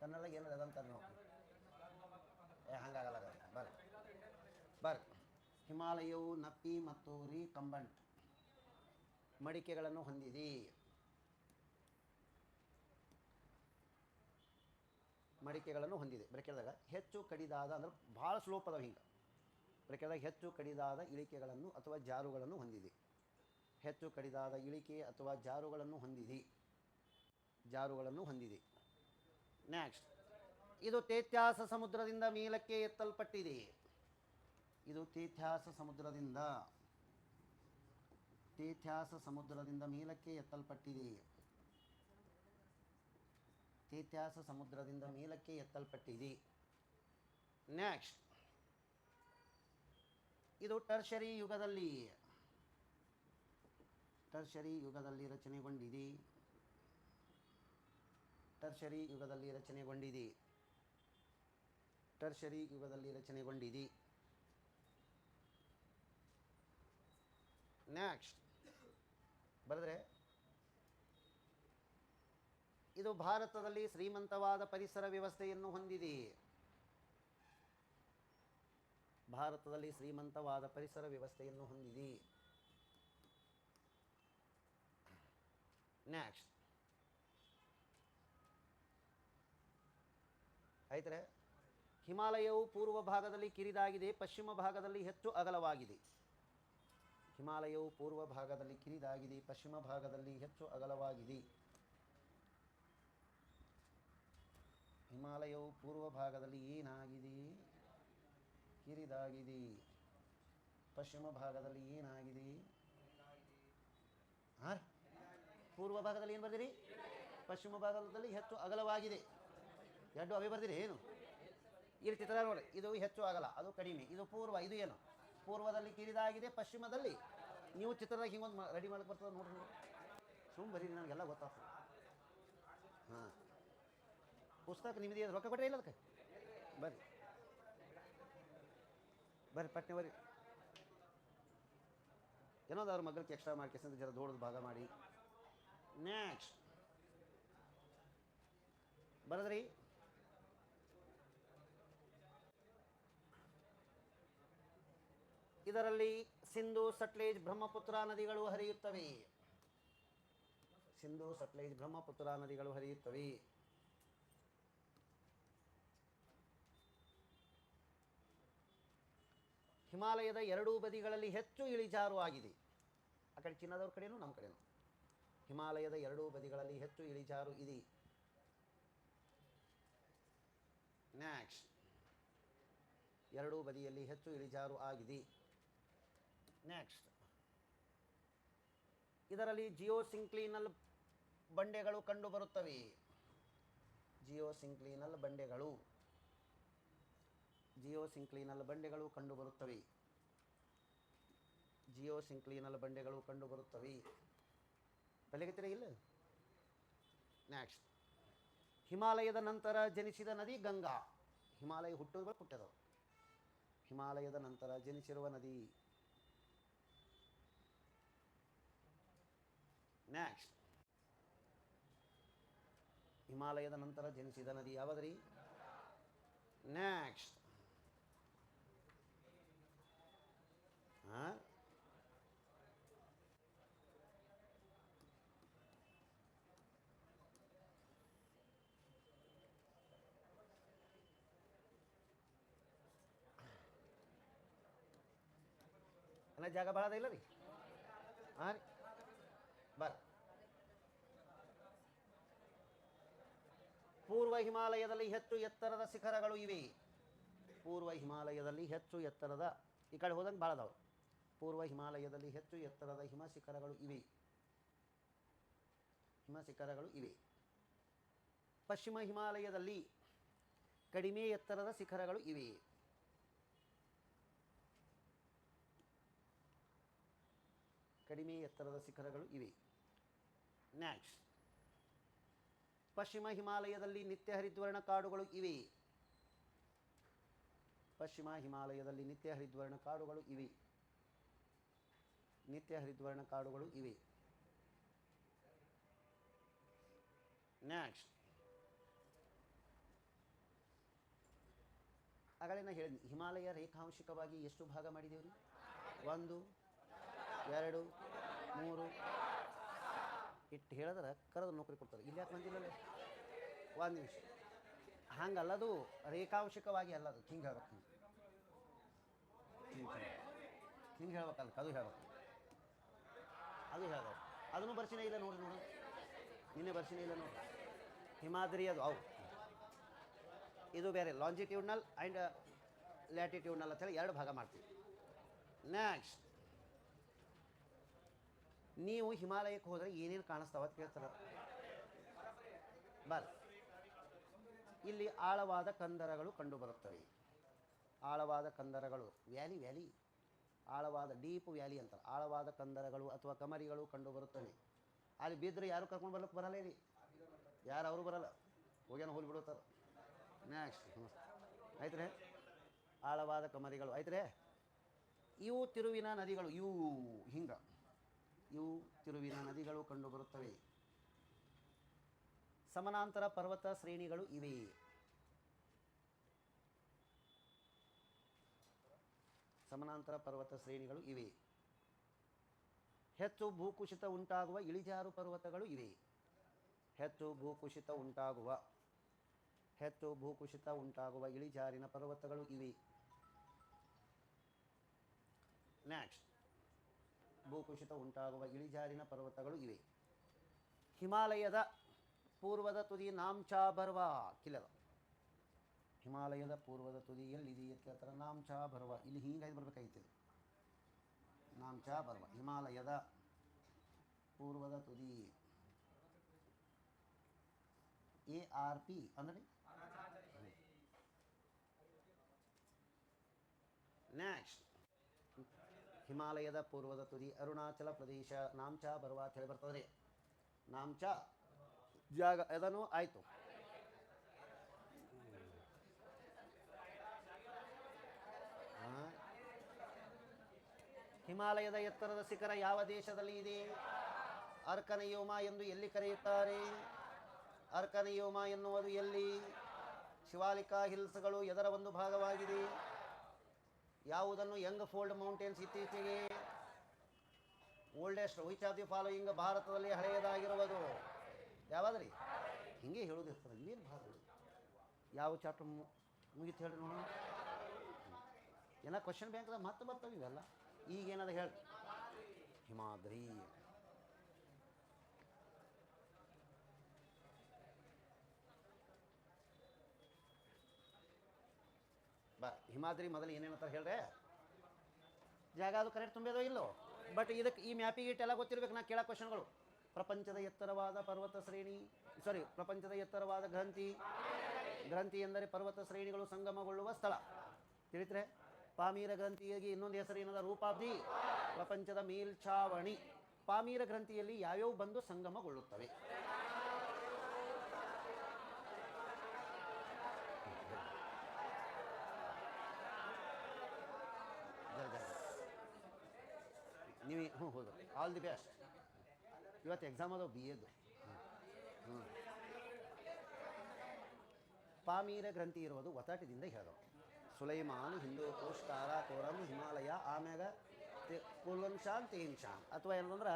ಕನ್ನಡದಾಗ ಏನು ಅದಂತಾರೆ ನೋಡಿ. ಹಂಗಾಗಲ್ಲ. ಬರ್ರಿ ಹಿಮಾಲಯವು ನಪ್ಪಿ ಮತ್ತು ರೀಕಂಬೆಂಟ್ ಮಡಿಕೆಗಳನ್ನು ಹೊಂದಿದೆ. ಬ್ರೇಕೆದಾಗ ಹೆಚ್ಚು ಕಡಿದಾದ ಅಂದ್ರೆ ಭಾಳ ಸ್ಲೋಪ್ ಅದಾವ. ಹಿಂಗೆ ಬ್ರೇಕೆದಾಗ ಹೆಚ್ಚು ಕಡಿದಾದ ಇಳಿಕೆಗಳನ್ನು ಅಥವಾ ಜಾರುಗಳನ್ನು ಹೊಂದಿದೆ. ಹೆಚ್ಚು ಕಡಿದಾದ ಇಳಿಕೆ ಅಥವಾ ಜಾರುಗಳನ್ನು ಹೊಂದಿದೆ. ನೆಕ್ಸ್ಟ್, ಇದು ತೇತ್ಯಾಸ ಸಮುದ್ರದಿಂದ ಮೇಲಕ್ಕೆ ಎತ್ತಲ್ಪಟ್ಟಿದೆ. ಮೇಲಕ್ಕೆ ಎತ್ತಲ್ಪಟ್ಟಿದೆ. ನೆಕ್ಸ್ಟ್, ಇದು ಟರ್ಷರಿ ಯುಗದಲ್ಲಿ ರಚನೆಗೊಂಡಿದೆ. ನೆಕ್ಸ್ಟ್ ಬರೆದ್ರೆ, ಇದು ಭಾರತದಲ್ಲಿ ಶ್ರೀಮಂತವಾದ ಪರಿಸರ ವ್ಯವಸ್ಥೆಯನ್ನು ಹೊಂದಿದೆ. ನೆಕ್ಸ್ಟ್ ಆಯ್ತರೆ. ಹಿಮಾಲಯವು ಪೂರ್ವ ಭಾಗದಲ್ಲಿ ಕಿರಿದಾಗಿದೆ, ಪಶ್ಚಿಮ ಭಾಗದಲ್ಲಿ ಹೆಚ್ಚು ಅಗಲವಾಗಿದೆ. ಹಿಮಾಲಯವು ಪೂರ್ವ ಭಾಗದಲ್ಲಿ ಏನಾಗಿದೆ? ಕಿರಿದಾಗಿದೆ. ಪಶ್ಚಿಮ ಭಾಗದಲ್ಲಿ ಏನಾಗಿದೆ? ಪೂರ್ವ ಭಾಗದಲ್ಲಿ ಏನು ಬರ್ದಿರಿ? ಪಶ್ಚಿಮ ಭಾಗದಲ್ಲಿ ಹೆಚ್ಚು ಅಗಲವಾಗಿದೆ. ಎರಡು ಅವೇ ಬರ್ದಿರಿ ಏನು? ಇಲ್ಲಿ ಚಿತ್ರ ನೋಡಿ, ಇದು ಹೆಚ್ಚು ಅಗಲ, ಅದು ಕಡಿಮೆ. ಇದು ಪೂರ್ವ, ಇದು ಏನು? ಪೂರ್ವದಲ್ಲಿ ಕಿರಿದಾಗಿದೆ, ಪಶ್ಚಿಮದಲ್ಲಿ. ನೀವು ಚಿತ್ರದಾಗ ಹಿಂಗೊಂದು ರೆಡಿ ಮಾಡಕ್ಕೆ ಬರ್ತದೆ ನೋಡ್ರಿ. ಸುಮ್ಮ ಬರೀ, ನನಗೆಲ್ಲ ಗೊತ್ತಾಗ್ತದೆ. ಹಾಂ, ಪುಸ್ತಕ ನಿಮ್ಮದೇ, ರೊಕ್ಕ ಕೊಟ್ಟರೆ ಇಲ್ಲ ಅದಕ್ಕೆ. ಬರ್ರಿ ಪಟ್ನೆ ಬರ್ರಿ. ಏನೋದಾದ್ರು ಮಗಕ್ಕೆ ಎಕ್ಸ್ಟ್ರಾ ಮಾಡ್ಕೇಸಂತ ಜರ ದೊಡ್ಡದು ಭಾಗ ಮಾಡಿ. ನೆಕ್ಸ್ಟ್ ಬರದ್ರಿ. ಇದರಲ್ಲಿ ಸಿಂಧು, ಸಟ್ಲೇಜ್, ಬ್ರಹ್ಮಪುತ್ರ ನದಿಗಳು ಹರಿಯುತ್ತವೆ. ಸಿಂಧು, ಸಟ್ಲೇಜ್, ಬ್ರಹ್ಮಪುತ್ರ ನದಿಗಳು ಹರಿಯುತ್ತವೆ. ಹಿಮಾಲಯದ ಎರಡೂ ಬದಿಗಳಲ್ಲಿ ಹೆಚ್ಚು ಇಳಿಜಾರು ಆಗಿದೆ. ಆ ಕಡೆ ಚೀನಾದವ್ರ ಕಡೆನೂ ನಮ್ಮ ಕಡೆನೂ. ಹಿಮಾಲಯದ ಎರಡೂ ಬದಿಗಳಲ್ಲಿ ಹೆಚ್ಚು ಇಳಿಜಾರು ಇದೆ. ನೆಕ್ಸ್ಟ್ ಎರಡೂ ಬದಿಯಲ್ಲಿ ಹೆಚ್ಚು ಇಳಿಜಾರು ಆಗಿದೆ. ನೆಕ್ಸ್ಟ್ ಇದರಲ್ಲಿ ಜಿಯೋಸಿಂಕ್ಲಿನಲ್ ಬಂಡೆಗಳು ಕಂಡುಬರುತ್ತವೆ. ಜಿಯೋಸಿಂಕ್ಲಿನಲ್ ಬಂಡೆಗಳು ಕಂಡುಬರುತ್ತವೆ. ಜಿಯೋಸಿಂಕ್ಲಿನಲ್ ಬಂಡೆಗಳು ಕಂಡುಬರುತ್ತವೆ. ಬೆಲೆಗತ್ತಿರ ಇಲ್ಲ. ನೆಕ್ಸ್ಟ್ ಹಿಮಾಲಯದ ನಂತರ ಜನಿಸಿದ ನದಿ ಗಂಗಾ. ಹಿಮಾಲಯ ಹುಟ್ಟದವು. ಹಿಮಾಲಯದ ನಂತರ ಜನಿಸಿರುವ ನದಿ. ನೆಕ್ಸ್ಟ್ ಹಿಮಾಲಯದ ನಂತರ ಜನಿಸಿದ ನದಿ ಯಾವುದ್ರಿ? ನೆಕ್ಸ್ಟ್ ಎಲ್ಲ ಜಾಗ ಭಾಳ ಇಲ್ಲ ರೀ. ಹಾಂ ರೀ ಬರ್. ಪೂರ್ವ ಹಿಮಾಲಯದಲ್ಲಿ ಹೆಚ್ಚು ಎತ್ತರದ ಶಿಖರಗಳು ಇವೆ. ಪೂರ್ವ ಹಿಮಾಲಯದಲ್ಲಿ ಹೆಚ್ಚು ಎತ್ತರದ, ಈ ಕಡೆ ಹೋದಂಗೆ ಭಾಳ ಅದಾವೆ. ಪೂರ್ವ ಹಿಮಾಲಯದಲ್ಲಿ ಹೆಚ್ಚು ಎತ್ತರದ ಹಿಮಶಿಖರಗಳು ಇವೆ. ಪಶ್ಚಿಮ ಹಿಮಾಲಯದಲ್ಲಿ ಕಡಿಮೆ ಎತ್ತರದ ಶಿಖರಗಳು ಇವೆ. ನೆಕ್ಸ್ಟ್ ಪಶ್ಚಿಮ ಹಿಮಾಲಯದಲ್ಲಿ ನಿತ್ಯ ಹರಿದ್ವರ್ಣ ಕಾಡುಗಳು ಇವೆ. ನೆಕ್ಸ್ಟ್ ಆಗಲೇ ನಾ ಹೇಳಿದ್ನಿ, ಹಿಮಾಲಯ ರೇಖಾಂಶಿಕವಾಗಿ ಎಷ್ಟು ಭಾಗ ಮಾಡಿದೇವ್ರಿ? 1 2 3 ಇಟ್ಟು ಹೇಳಿದ್ರೆ ಕರೆದು ನೌಕರಿ ಕೊಡ್ತಾರೆ. ಇಲ್ಲಿ ಯಾಕೆ ಬಂದಿಲ್ಲಲ್ಲ? ಒಂದು ನಿಮಿಷ, ಹಂಗಲ್ಲದು ರೇಖಾಂಶಿಕವಾಗಿ ಅಲ್ಲದು. ಹಿಂಗೆ ಹೇಳ್ಬೇಕು, ಹಿಂಗೆ ಹೇಳ್ಬೇಕಲ್ಲ, ಅದು ಹೇಳ್ಬೇಕು. ಅದನ್ನು ಬರ್ಸಿನೇ ಇಲ್ಲ ನೋಡ್ರಿ. ನಿನ್ನೆ ಬರ್ಸಿನೇ ಇಲ್ಲ ನೋಡ್ರಿ. ಹಿಮಾದ್ರಿ ಅದು ಅವು ಇದು ಬೇರೆ, ಲಾಂಜಿಟ್ಯೂಡ್ನಲ್ ಆ್ಯಂಡ್ ಲ್ಯಾಟಿಟ್ಯೂಡ್ನಲ್ ಅಂತೇಳಿ 2 ಭಾಗ ಮಾಡ್ತೀವಿ. ನೆಕ್ಸ್ಟ್ ನೀವು ಹಿಮಾಲಯಕ್ಕೆ ಹೋದರೆ ಏನೇನು ಕಾಣಿಸ್ತಾವ ಅಂತ ಕೇಳ್ತಾರೆ. ಇಲ್ಲಿ ಆಳವಾದ ಕಂದರಗಳು ಕಂಡುಬರುತ್ತವೆ. ವ್ಯಾಲಿ ಆಳವಾದ ಡೀಪ್ ವ್ಯಾಲಿ ಅಂತಾರೆ. ಆಳವಾದ ಕಂದರಗಳು ಅಥವಾ ಕಮರಿಗಳು ಕಂಡುಬರುತ್ತವೆ. ಅಲ್ಲಿ ಬಿದ್ದರೆ ಯಾರು ಕರ್ಕೊಂಡು ಬರ್ಲಿಕ್ಕೆ ಬರಲ್ಲ ರೀ. ಯಾರು ಅವರು ಬರಲ್ಲ, ಹೋಗ್ಯಾನ ಹೋಗಿ ಬಿಡುತ್ತಾರೆ. ನೆಕ್ಸ್ಟ್ ಆಯ್ತು ರೀ, ಆಳವಾದ ಕಮರಿಗಳು ಆಯ್ತು ರೀ. ಇವು ತಿರುವಿನ ನದಿಗಳು. ಇವು ತಿರುವಿನ ನದಿಗಳು ಕಂಡುಬರುತ್ತವೆ. ಸಮಾನಾಂತರ ಪರ್ವತ ಶ್ರೇಣಿಗಳು ಇವೆ. ಹೆಚ್ಚು ಭೂಕುಸಿತ ಉಂಟಾಗುವ ಇಳಿಜಾರು ಪರ್ವತಗಳು ಇವೆ. ಹೆಚ್ಚು ಭೂಕುಸಿತ ಉಂಟಾಗುವ ಇಳಿಜಾರಿನ ಪರ್ವತಗಳು ಇವೆ. ನೆಕ್ಸ್ಟ್ ಭೂಕುಸಿತ ಉಂಟಾಗುವ ಇಳಿಜಾರಿನ ಪರ್ವತಗಳು ಇವೆ. ಹಿಮಾಲಯದ ಪೂರ್ವದ ತುದಿ ನಾಮ್ಚಾ ಬರ್ವಾ ಕಿಲ್ಲದ. ಹಿಮಾಲಯದ ಪೂರ್ವದ ತುದಿ ಎಲ್ಲಿದೆ ಅಂತ ಕೇಳ್ತಾರೆ. ನಾಮ್ಚಾ ಬರ್ವಾ, ಇಲ್ಲಿ ಹಿಂಗಾಗಿ ಬರ್ಬೇಕಾಗಿತ್ತು. ನಾಮ್ಚಾ ಬರ್ವಾ ಹಿಮಾಲಯದ ಪೂರ್ವದ ತುದಿ. ARP ಅಂದರೆ ನೆಕ್ಸ್ಟ್ ಹಿಮಾಲಯದ ಪೂರ್ವದ ತುದಿ ಅರುಣಾಚಲ ಪ್ರದೇಶ. ನಾಮ್ಚಾ ಬರ್ವಾ ಅಂತ ಹೇಳಿ ಬರ್ತದೆ. ನಾಮ್ಚಾ ಜಾಗ ಅದನ್ನು ಆಯಿತು. ಹಿಮಾಲಯದ ಎತ್ತರದ ಶಿಖರ ಯಾವ ದೇಶದಲ್ಲಿ ಇದೆ? ಅರ್ಕನಿಯೋಮ ಎಂದು ಎಲ್ಲಿ ಕರೆಯುತ್ತಾರೆ? ಅರ್ಕನಿಯೋಮ ಎನ್ನುವುದು ಎಲ್ಲಿ? ಶಿವಾಲಿಕಾ ಹಿಲ್ಸ್ಗಳು ಎದರ ಒಂದು ಭಾಗವಾಗಿದೆ? ಯಾವುದನ್ನು ಯಂಗ್ ಫೋಲ್ಡ್ ಮೌಂಟೇನ್ಸ್ ಇತ್ತೀಚೆಗೆ oldest which of the following ಭಾರತದಲ್ಲಿ ಹಳೆಯದಾಗಿರುವುದು ಯಾವಾದ್ರಿ? ಹಿಂಗೆ ಹೇಳೋದಿರ್ತದೆ. ಇವೇನು ಭಾಳ ಯಾವ ಚಾಪ್ಟರ್ ಮುಗಿತು ಹೇಳ್ರಿ ನೋಡೋಣ. ಏನೋ ಕ್ವಶನ್ ಬ್ಯಾಂಕ್ದಾಗ ಮತ್ತೆ ಬರ್ತವೆ ಇವೆಲ್ಲ. ಈಗೇನದ ಹೇಳಿ ಹಿಮಾದ್ರಿ. ಬಾ ಹಿಮಾದ್ರಿ ಮೊದಲು ಏನೇನಂತಾರೆ ಹೇಳ್ರೆ. ಜಾಗ ಅದು ಕರೆಕ್ಟ್ ತುಂಬೇದೋ ಇಲ್ಲೋ, ಬಟ್ ಇದಕ್ಕೆ ಈ ಮ್ಯಾಪಿಗೆ ಇಟ್ಟೆಲ್ಲ ಗೊತ್ತಿರ್ಬೇಕು. ನಾ ಕೇಳೋ ಕ್ವಶನ್ಗಳು. ಪ್ರಪಂಚದ ಎತ್ತರವಾದ ಪರ್ವತ ಶ್ರೇಣಿ, ಪ್ರಪಂಚದ ಎತ್ತರವಾದ ಗ್ರಂಥಿ. ಗ್ರಂಥಿ ಎಂದರೆ ಪರ್ವತ ಶ್ರೇಣಿಗಳು ಸಂಗಮಗೊಳ್ಳುವ ಸ್ಥಳ. ತಿಳಿತ್ರೆ? ಪಾಮೀರ ಗ್ರಂಥಿಯಾಗಿ ಇನ್ನೊಂದು ಹೆಸರು ಏನದ? ರೂಪಾಬ್ಧಿ. ಪ್ರಪಂಚದ ಮೇಲ್ಛಾವಣಿ. ಪಾಮೀರ ಗ್ರಂಥಿಯಲ್ಲಿ ಯಾವ್ಯಾವ ಬಂದು ಸಂಗಮಗೊಳ್ಳುತ್ತವೆ? ನೀವು ಹೌದು. All the best. ಇವತ್ತು ಎಕ್ಸಾಮ್ ಅದಾವ ಬಿ ಎದ್ದು. ಪಾಮೀರ ಗ್ರಂಥಿ ಇರೋದು ಒತ್ತಾಟದಿಂದ ಹೇಳೋದು. ಸುಲೈಮಾನ್, ಹಿಂದೂ ಕೋಶ್, ಕಾರಾಕೋರಂ, ಹಿಮಾಲಯ, ಆಮ್ಯಾಗ ಕುಲನ್ಶಾನ್, ತೇನ್ಶಾನ್. ಅಥವಾ ಏನಂದ್ರೆ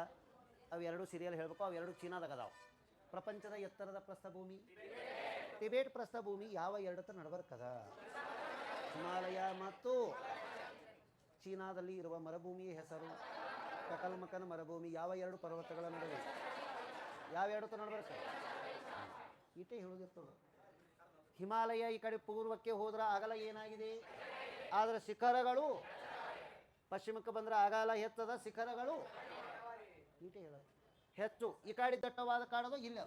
ಅವೆರಡು ಸೀರಿಯಲ್ ಹೇಳಬೇಕು. ಅವೆರಡು ಚೀನಾದಾಗ ಅದಾವ. ಪ್ರಪಂಚದ ಎತ್ತರದ ಪ್ರಸ್ಥಭೂಮಿ ಟಿಬೇಟ್ ಪ್ರಸ್ಥಭೂಮಿ ಯಾವ ಎರಡತ್ತ ನಡಬರ್ಕದ? ಹಿಮಾಲಯ ಮತ್ತು ಚೀನಾದಲ್ಲಿ ಇರುವ ಮರುಭೂಮಿಯ ಹೆಸರು ಕಕಲ್ಮಕನ್ ಮರುಭೂಮಿ. ಯಾವ ಎರಡು ಪರ್ವತಗಳ ನಡುವೆ? ಯಾವ ಎರಡತ್ತ ನಡಬರ್ಕ? ಇಟ್ಟೇ ಹೇಳೋದಿರ್ತದೆ. ಹಿಮಾಲಯ ಈ ಕಡೆ ಪೂರ್ವಕ್ಕೆ ಹೋದ್ರೆ ಅಗಲ ಏನಾಗಿದೆ, ಆದರೆ ಶಿಖರಗಳು ಪಶ್ಚಿಮಕ್ಕೆ ಬಂದರೆ ಅಗಲ ಹೆಚ್ಚದ, ಶಿಖರಗಳು ಈಟೆ ಹೇಳೋದು ಹೆಚ್ಚು. ಈ ಕಡೆ ದಟ್ಟವಾದ ಕಾಡುಗಳು ಇಲ್ಲ.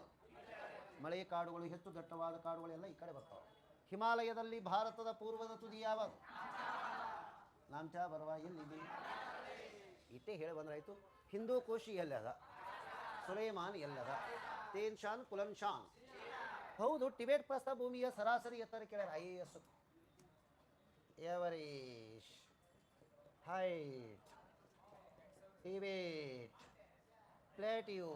ಮಳೆ ಕಾಡುಗಳು ಹೆಚ್ಚು, ದಟ್ಟವಾದ ಕಾಡುಗಳೆಲ್ಲ ಈ ಕಡೆ ಬರ್ತಾವೆ. ಹಿಮಾಲಯದಲ್ಲಿ ಭಾರತದ ಪೂರ್ವದ ತುದಿ ಯಾವುದು? ನಾಮ್ಚಾ ಬರುವ ಎಲ್ಲಿದೆ? ಇಟ್ಟೇ ಹೇಳಿ ಬಂದ್ರಾಯ್ತು. ಹಿಂದೂ ಕೋಶಿ ಎಲ್ಲದ? ಸುಲೈಮಾನ್ ಎಲ್ಲದ? ತೇನ್ಶಾನ್, ಕುಲನ್ಶಾನ್. ಹೌದು. ಟಿಬೇಟ್ ಪ್ರಸ್ಥಭೂಮಿಯ ಸರಾಸರಿ ಎತ್ತರ ಕೇಳ್ಯಾರ. IAS ಎವರೇಜ್ ಹೈಟ್ ಟಿಬೇಟ್ ಪ್ಲೇಟ್ಯೂ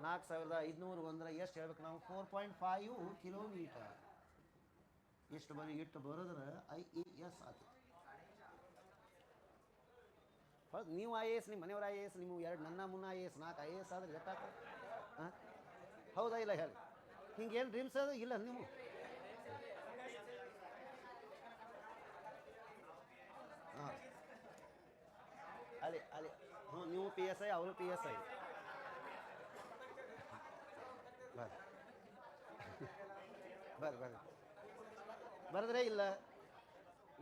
4500 ಅಂದ್ರೆ ಎಷ್ಟು ಹೇಳ್ಬೇಕು ನಾವು? 4.5 ಕಿಲೋಮೀಟರ್. ಎಷ್ಟು ಇಟ್ಟು ಬರೋದ್ರೆ IAS ಆಯ್ತು. ಹೌದು. ನೀವು IAS, ನಿಮ್ಮ ಮನೆಯವ್ರ IAS, ನೀವು ಎರಡು ನನ್ನ ಮುನ್ನ IAS, 4 IAS ಆದ್ರೆ ಎಟ್ಟಾಕ? ಹಾಂ, ಹೌದಾ ಇಲ್ಲ ಹೇಳಿ. ಹಿಂಗೇನು ಡ್ರೀಮ್ಸ್ ಅದು ಇಲ್ಲ ನೀವು? ಹಾಂ, ಅಲ್ಲಿ ನೀವು PSI, ಅವರು PSI. ಬರ್ರಿ ಬರೆದ್ರೆ ಇಲ್ಲ.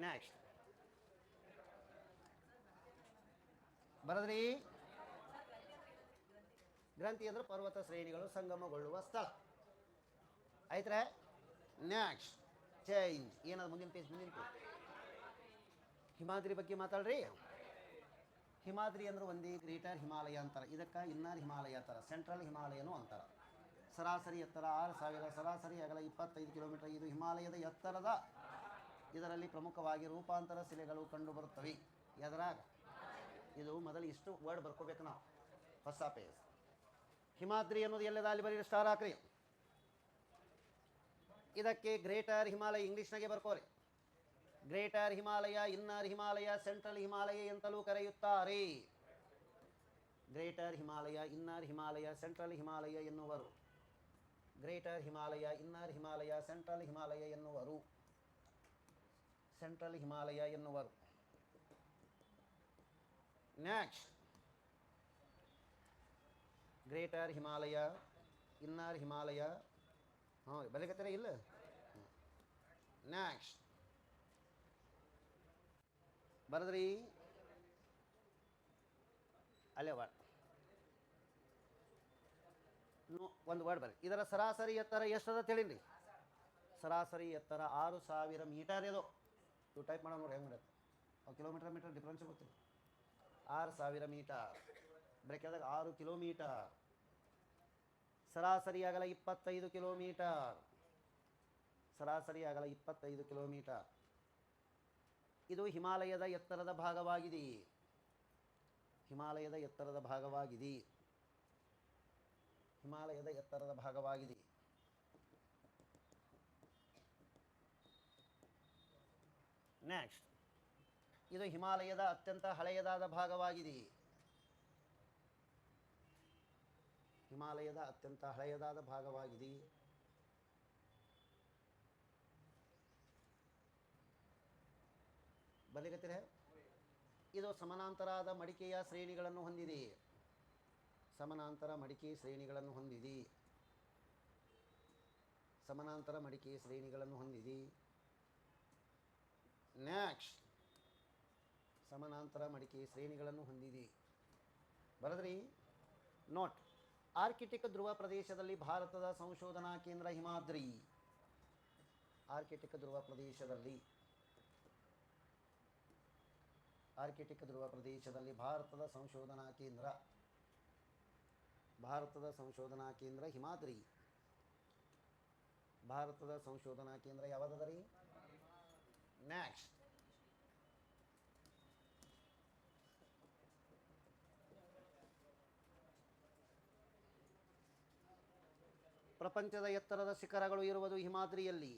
ನೆಕ್ಸ್ಟ್ ಬರದ್ರಿ. ಗ್ರಂಥಿ ಅಂದ್ರೆ ಪರ್ವತ ಶ್ರೇಣಿಗಳು ಸಂಗಮಗೊಳ್ಳುವ ಸ್ಥಳ. ಆಯ್ತ್ರೆ? ನೆಕ್ಸ್ಟ್ ಚೇಂಜ್ ಏನದು? ಮುಂದಿನ ಪೇಜ್. ಹಿಮಾದ್ರಿ ಬಗ್ಗೆ ಮಾತಾಡ್ರಿ. ಹಿಮಾದ್ರಿ ಅಂದ್ರೆ ಒಂದೇ ಗ್ರೇಟರ್ ಹಿಮಾಲಯ ಅಂತಾರೆ. ಇದಕ್ಕೆ ಇನ್ನರ್ ಹಿಮಾಲಯ ಅಂತಾರೆ, ಸೆಂಟ್ರಲ್ ಹಿಮಾಲಯನೂ ಅಂತಾರೆ. ಸರಾಸರಿ ಎತ್ತರ 6000, ಸರಾಸರಿ ಅಗಲ 25 ಕಿಲೋಮೀಟರ್. ಇದು ಹಿಮಾಲಯದ ಎತ್ತರದ. ಇದರಲ್ಲಿ ಪ್ರಮುಖವಾಗಿ ರೂಪಾಂತರ ಶಿಲೆಗಳು ಕಂಡುಬರುತ್ತವೆ. ಎದರಾಗ? ಇದು ಮೊದಲು ಇಷ್ಟು ವರ್ಡ್ ಬರ್ಕೋಬೇಕು ನಾವು. ಹೊಸ ಪೇಜ್. ಹಿಮಾದ್ರಿ ಅನ್ನೋದು ಎಲ್ಲದ? ಅಲ್ಲಿ ಬರೀ ಸ್ಟಾರ್ ಹಾಕ್ರಿ. ಇದಕ್ಕೆ ಗ್ರೇಟರ್ ಹಿಮಾಲಯ ಇಂಗ್ಲೀಷ್ನಾಗೆ ಬರ್ಕೋರಿ. Greater Himalaya, inner Himalaya, central Himalaya ಎಂತಲೂ ಕರೆಯುತ್ತಾರೆ. Greater Himalaya, inner Himalaya, central Himalaya ಎನ್ನುವರು. Greater Himalaya, inner Himalaya, central Himalaya ಎನ್ನುವರು. ಸೆಂಟ್ರಲ್ ಹಿಮಾಲಯ ಎನ್ನುವರು. Next greater Himalaya, inner Himalaya. ಹಾಂ, ಬಲಿಕತ್ತರ ಇಲ್ಲ? ನೆಕ್ಸ್ಟ್ ಬರದ್ರಿ. ಅಲ್ಲೇ ವರ್ಡ್ ಒಂದು ವರ್ಡ್ ಬರ್ರಿ. ಇದರ ಸರಾಸರಿ ಎತ್ತರ ಎಷ್ಟದ ತಿಳಿರಿ. ಸರಾಸರಿ ಎತ್ತರ 6000 ಮೀಟರ್. ಇದು ನೀವು ಟೈಪ್ ಮಾಡೋ ನೋಡಿ ಹೆಂಗೆ ಮಾಡುತ್ತೆ. ಕಿಲೋಮೀಟರ್ ಡಿಫ್ರೆನ್ಸ್ ಗೊತ್ತಿಲ್ಲ. 6000 ಮೀಟರ್. ಬ್ರೇಕ್ದಾಗ 6 ಕಿಲೋಮೀಟರ್. ಸರಾಸರಿ ಅಗಲ 25 ಕಿಲೋಮೀಟರ್. ಸರಾಸರಿ ಅಗಲ 25 ಕಿಲೋಮೀಟರ್. ಇದು ಹಿಮಾಲಯದ ಎತ್ತರದ ಭಾಗವಾಗಿದೆ. ಹಿಮಾಲಯದ ಎತ್ತರದ ಭಾಗವಾಗಿದೆ. ಹಿಮಾಲಯದ ಎತ್ತರದ ಭಾಗವಾಗಿದೆ. ನೆಕ್ಸ್ಟ್, ಇದು ಹಿಮಾಲಯದ ಅತ್ಯಂತ ಹಳೆಯದಾದ ಭಾಗವಾಗಿದೆ. ಹಿಮಾಲಯದ ಅತ್ಯಂತ ಹಳೆಯದಾದ ಭಾಗವಾಗಿದೆ. ಬಲಿಗತ್ತಿರ ಇದು ಸಮಾನಾಂತರಾದ ಮಡಿಕೆಯ ಶ್ರೇಣಿಗಳನ್ನು ಹೊಂದಿದೆ. ಸಮಾನಾಂತರ ಮಡಿಕೆ ಶ್ರೇಣಿಗಳನ್ನು ಹೊಂದಿದೆ. ಸಮಾನಾಂತರ ಮಡಿಕೆ ಶ್ರೇಣಿಗಳನ್ನು ಹೊಂದಿದೆ. ನೆಕ್ಸ್ಟ್, ಸಮಾನಾಂತರ ಮಡಿಕೆ ಶ್ರೇಣಿಗಳನ್ನು ಹೊಂದಿದೆ. ಬರದ್ರಿ ನೋಟ್. ಆರ್ಕಿಟಿಕ್ ಧ್ರುವ ಪ್ರದೇಶದಲ್ಲಿ ಭಾರತದ ಸಂಶೋಧನಾ ಕೇಂದ್ರ ಹಿಮಾದ್ರಿ. ಆರ್ಕಿಟಿಕ್ ಧ್ರುವ ಪ್ರದೇಶದಲ್ಲಿ ಆರ್ಕಿಟಿಕ್ ಧ್ರುವ ಪ್ರದೇಶದಲ್ಲಿ ಭಾರತದ ಸಂಶೋಧನಾ ಕೇಂದ್ರ. ಭಾರತದ ಸಂಶೋಧನಾ ಕೇಂದ್ರ ಹಿಮಾದ್ರಿ. ಭಾರತದ ಸಂಶೋಧನಾ ಕೇಂದ್ರ ಯಾವುದದ ರೀ? ನೆಕ್ಸ್ಟ್, ಪ್ರಪಂಚದ ಎತ್ತರದ ಶಿಖರಗಳು ಇರುವುದು ಹಿಮಾದ್ರಿಯಲ್ಲಿ.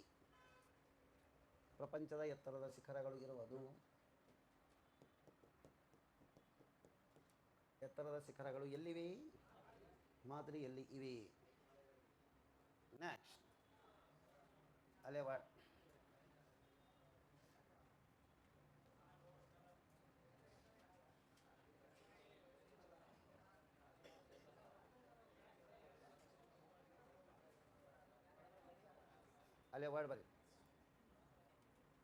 ಪ್ರಪಂಚದ ಎತ್ತರದ ಶಿಖರಗಳು ಇರುವುದು ಎತ್ತರದ ಶಿಖರಗಳು ಎಲ್ಲಿವೆ? ಹಿಮಾದ್ರಿಯಲ್ಲಿ ಇವೆ. ನೆಕ್ಸ್ಟ್, ಅಲ್ಲೇ ಅಲ್ಲೇ ವರ್ಡ್ ಬರಿ.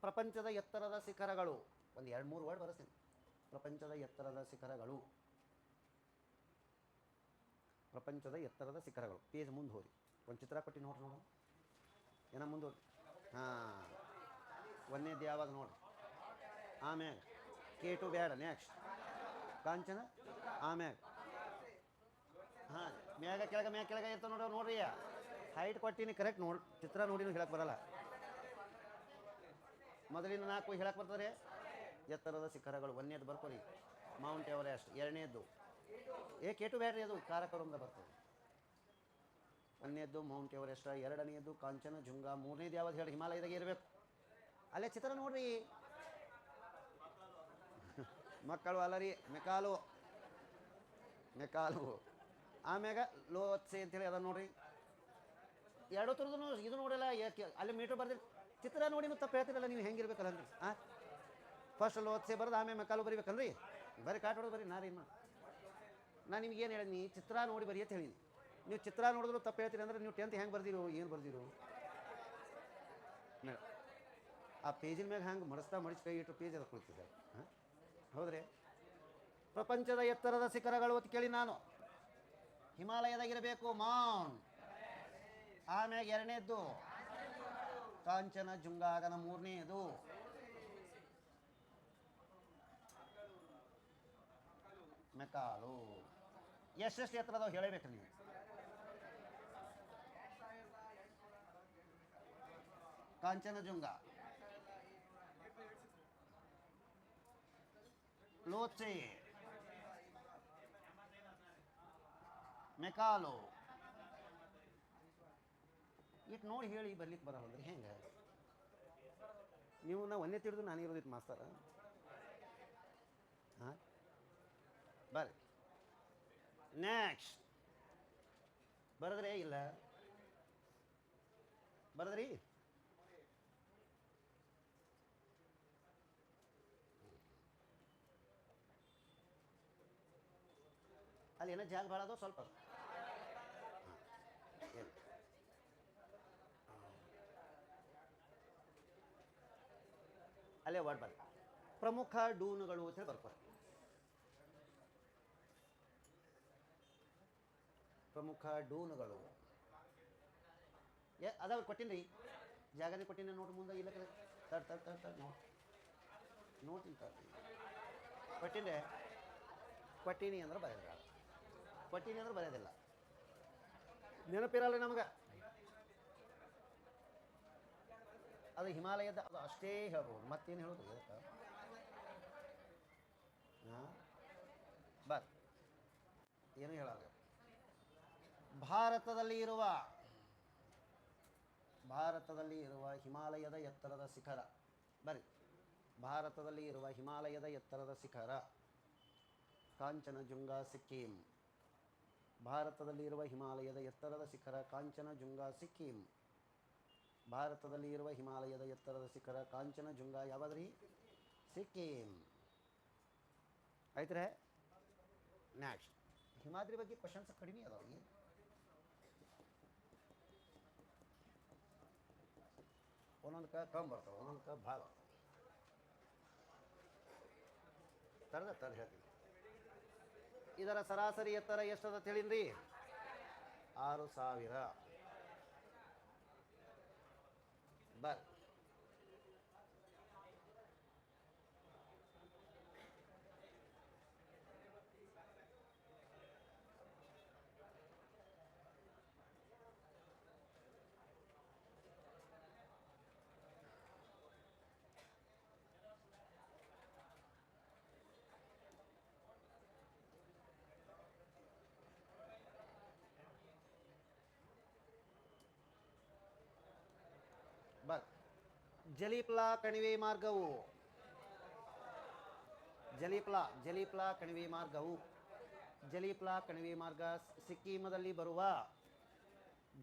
ಪ್ರಪಂಚದ ಎತ್ತರದ ಶಿಖರಗಳು. ಒಂದು 2-3 ವರ್ಡ್ ಬರೆಸ್ತೀನಿ. ಪ್ರಪಂಚದ ಎತ್ತರದ ಶಿಖರಗಳು. ಪ್ರಪಂಚದ ಎತ್ತರದ ಶಿಖರಗಳು. ಪೇಜ್ ಮುಂದೆ ಹೋಗಿ ಒಂದು ಚಿತ್ರ ಕೊಟ್ಟು ನೋಡ್ರಿ. ನೋಡು ಏನೋ ಮುಂದೆ ಹೋಗಿ. ಹಾಂ, ಒಂದೇದು ಯಾವಾಗ ನೋಡ್ರಿ. ಆಮ್ಯಾಗ K2 ಬೇಡ. ನೆಕ್ಸ್ಟ್ ಕಾಂಚನ. ಆಮ್ಯಾಗ ಹಾಂ, ಮ್ಯಾಗ ಕೆಳಗೆ ಇರ್ತಾವೆ ನೋಡ್ರಿ. ನೋಡ್ರಿ ಹೈಟ್ ಕೊಟ್ಟಿನಿ ಕರೆಕ್ಟ್. ನೋಡಿ ಚಿತ್ರ ನೋಡಿನೂ ಹೇಳಕ್ಕೆ ಬರಲ್ಲ. ಮೊದಲಿನ 4 ಹೇಳಕ್ಕೆ ಬರ್ತದೆ. ಎತ್ತರದ ಶಿಖರಗಳು. ಒಂದನೇದು ಬರ್ಕೊರಿ ಮೌಂಟ್ ಎವರೆಸ್ಟ್. ಎರಡನೇದ್ದು K2 ಬೇಡ್ರಿ, ಅದು ಕಾರಕೋರಮ್ದ ಬರ್ತದೆ. ಒಂದನೇದ್ದು ಮೌಂಟ್ ಎವರೆಸ್ಟ್, ಎರಡನೇದ್ದು ಕಾಂಚನ ಜುಂಗಾ, ಮೂರನೇದು ಯಾವ್ದು ಹೇಳಿ? ಹಿಮಾಲಯದಾಗೆ ಇರಬೇಕು. ಅಲ್ಲೇ ಚಿತ್ರ ನೋಡ್ರಿ ಮಕ್ಕಳು. ಅಲ್ಲರಿ ಮೆಕಾಲು. ಆಮ್ಯಾಗ ಲೋತ್ಸೆ ಅಂತೇಳಿ ಅದನ್ನು ನೋಡ್ರಿ. ಎರಡು ಥರದ್ದು ಇದು ನೋಡಿಲ್ಲ. ಅಲ್ಲಿ ಮೀಟ್ರ್ ಬರ್ದಿರಿ. ಚಿತ್ರ ನೋಡಿ ತಪ್ಪು ಹೇಳ್ತಿರಲ್ಲ ನೀವು. ಹೆಂಗಿರ್ಬೇಕಲ್ಲ ಅಂದ್ರಿ. ಫಸ್ಟ್ ಲೋತ್ಸೆ ಬರೋದು, ಆಮೇಲೆ ಮೆಕಾಲು ಬರಿಬೇಕಲ್ರಿ. ಬರೀ ಕಾಟ್ ಹೊಡೋದು ಬರೀ. ನಾನು ನಿಮ್ಗೇನು ಹೇಳಿದ್ನಿ? ಚಿತ್ರ ನೋಡಿ ಬರೀ ಅಂತ ಹೇಳಿನಿ. ನೀವು ಚಿತ್ರ ನೋಡಿದ್ರು ತಪ್ಪು ಹೇಳ್ತೀರಿ ಅಂದ್ರೆ ನೀವು 10th ಹೆಂಗೆ ಬರ್ದಿರೋ? ಏನು ಬರ್ದಿರೋ? ಆ ಪೇಜಿನ ಮ್ಯಾಗ ಹಂಗೆ ಮಡಿಸಿ ಕೈ ಇಟ್ಟು ಪೇಜ್ ಅದು ಕುಳಿತಿದ್ದೆ. ಹೌದ್ರಿ. ಪ್ರಪಂಚದ ಎತ್ತರದ ಶಿಖರಗಳು ಅಂತ ಕೇಳಿ ನಾನು. ಹಿಮಾಲಯದಾಗಿರಬೇಕು ಮೌಂಟ್. ಆಮ್ಯಾಗ ಎರಡನೇದ್ದು ಕಾಂಚನ ಜುಂಗಾಗನ. ಮೂರನೇದು ಮೆಕಾಲು. ಎಷ್ಟೆಷ್ಟು ಎತ್ತರದವು ಹೇಳಬೇಕು ನೀವು. ಕಾಂಚನ ಜುಂಗ, ಲೋತ್ಸೆ, ಮೆಕಾಲು. ಇಟ್ಟು ನೋಡಿ ಹೇಳಿ ಬರ್ಲಿಕ್ಕೆ ಬರೋಲ್ರಿ. ಹೆಂಗೆ ನೀವು? ನಾ ಒಂದೇ ತಿಳಿದು ನಾನು ಇರೋದಿತ್ತು ಮಾಸ್ತರ. ಹಾಂ, ಬರ್ರಿ. ನೆಕ್ಸ್ಟ್ ಬರದ್ರೇ ಇಲ್ಲ? ಬರದ್ರಿ? ಅಲ್ಲಿ ಏನೋ ಜಾಗ ಭಾಳ ಅದಾವ ಸ್ವಲ್ಪ. ಅಲ್ಲೇ ವರ್ಡ್ ಬರ್ರಿ. ಪ್ರಮುಖ ಡೂನುಗಳು ಅಂತ ಹೇಳಿ ಬರ್ತಾರೆ. ಪ್ರಮುಖ ಡೂನುಗಳು ಅದಾವ ಕೊಟ್ಟಿನಿ. ಜಾಗದ ಕೊಟ್ಟಿನಿ. ನೋಟ್ ಮುಂದೆ ಇಲ್ಲ ಕಡೆ. ತಡ್ ನೋಡ್ತೀನಿ ಕೊಟ್ಟಿನಿ ಅಂದ್ರೆ ಬರೋದಿಲ್ಲ. ಕೊಟ್ಟಿನಿ ಅಂದ್ರೆ ಬರೋದಿಲ್ಲ. ನೆನಪಿರಲ್ಲ ನಮ್ಗೆ. ಅದು ಹಿಮಾಲಯದ ಅದು ಅಷ್ಟೇ ಹೇಳ್ಬೋದು. ಮತ್ತೇನು ಹೇಳೋದು? ಹಾಂ, ಬರ್ ಏನು ಹೇಳಲ್ಲ. ಭಾರತದಲ್ಲಿ ಇರುವ ಹಿಮಾಲಯದ ಎತ್ತರದ ಶಿಖರ. ಬರಿ ಭಾರತದಲ್ಲಿ ಇರುವ ಹಿಮಾಲಯದ ಎತ್ತರದ ಶಿಖರ ಕಾಂಚನಜುಂಗ ಸಿಕ್ಕಿಂ. ಭಾರತದಲ್ಲಿ ಇರುವ ಹಿಮಾಲಯದ ಎತ್ತರದ ಶಿಖರ ಕಾಂಚನಜುಂಗ ಸಿಕ್ಕಿಂ. ಭಾರತದಲ್ಲಿ ಇರುವ ಹಿಮಾಲಯದ ಎತ್ತರದ ಶಿಖರ ಕಾಂಚನಜುಂಗ ಯಾವ್ದ್ರಿ? ಸಿಕ್ಕಿಂ. ಆಯ್ತ್ರೆ. ನೆಕ್ಸ್ಟ್ ಹಿಮಾದ್ರಿ ಬಗ್ಗೆ ಕ್ವಶನ್ಸ್ ಕಡಿಮೆ ಅದಾವ. ಒಂದೊಂದು ಕಮ್ಮಿ ಬರ್ತಾವೆ, ಒಂದೊಂದು ಭಾಳ ತರದ ಹೇಳ್ತೀನಿ. ಇದರ ಸರಾಸರಿ ಎತ್ತರ ಎಷ್ಟದ ತಿಳಿನ್ರಿ? 6000. ಬರ್ ಬರ್ ಜಲಿಪ್ಲಾ ಕಣಿವೆ ಮಾರ್ಗವು ಜಲಿಪ್ಲಾ ಕಣಿವೆ ಮಾರ್ಗವು ಜಲಿಪ್ಲಾ ಕಣಿವೆ ಮಾರ್ಗ ಸಿಕ್ಕಿಮದಲ್ಲಿ ಬರುವ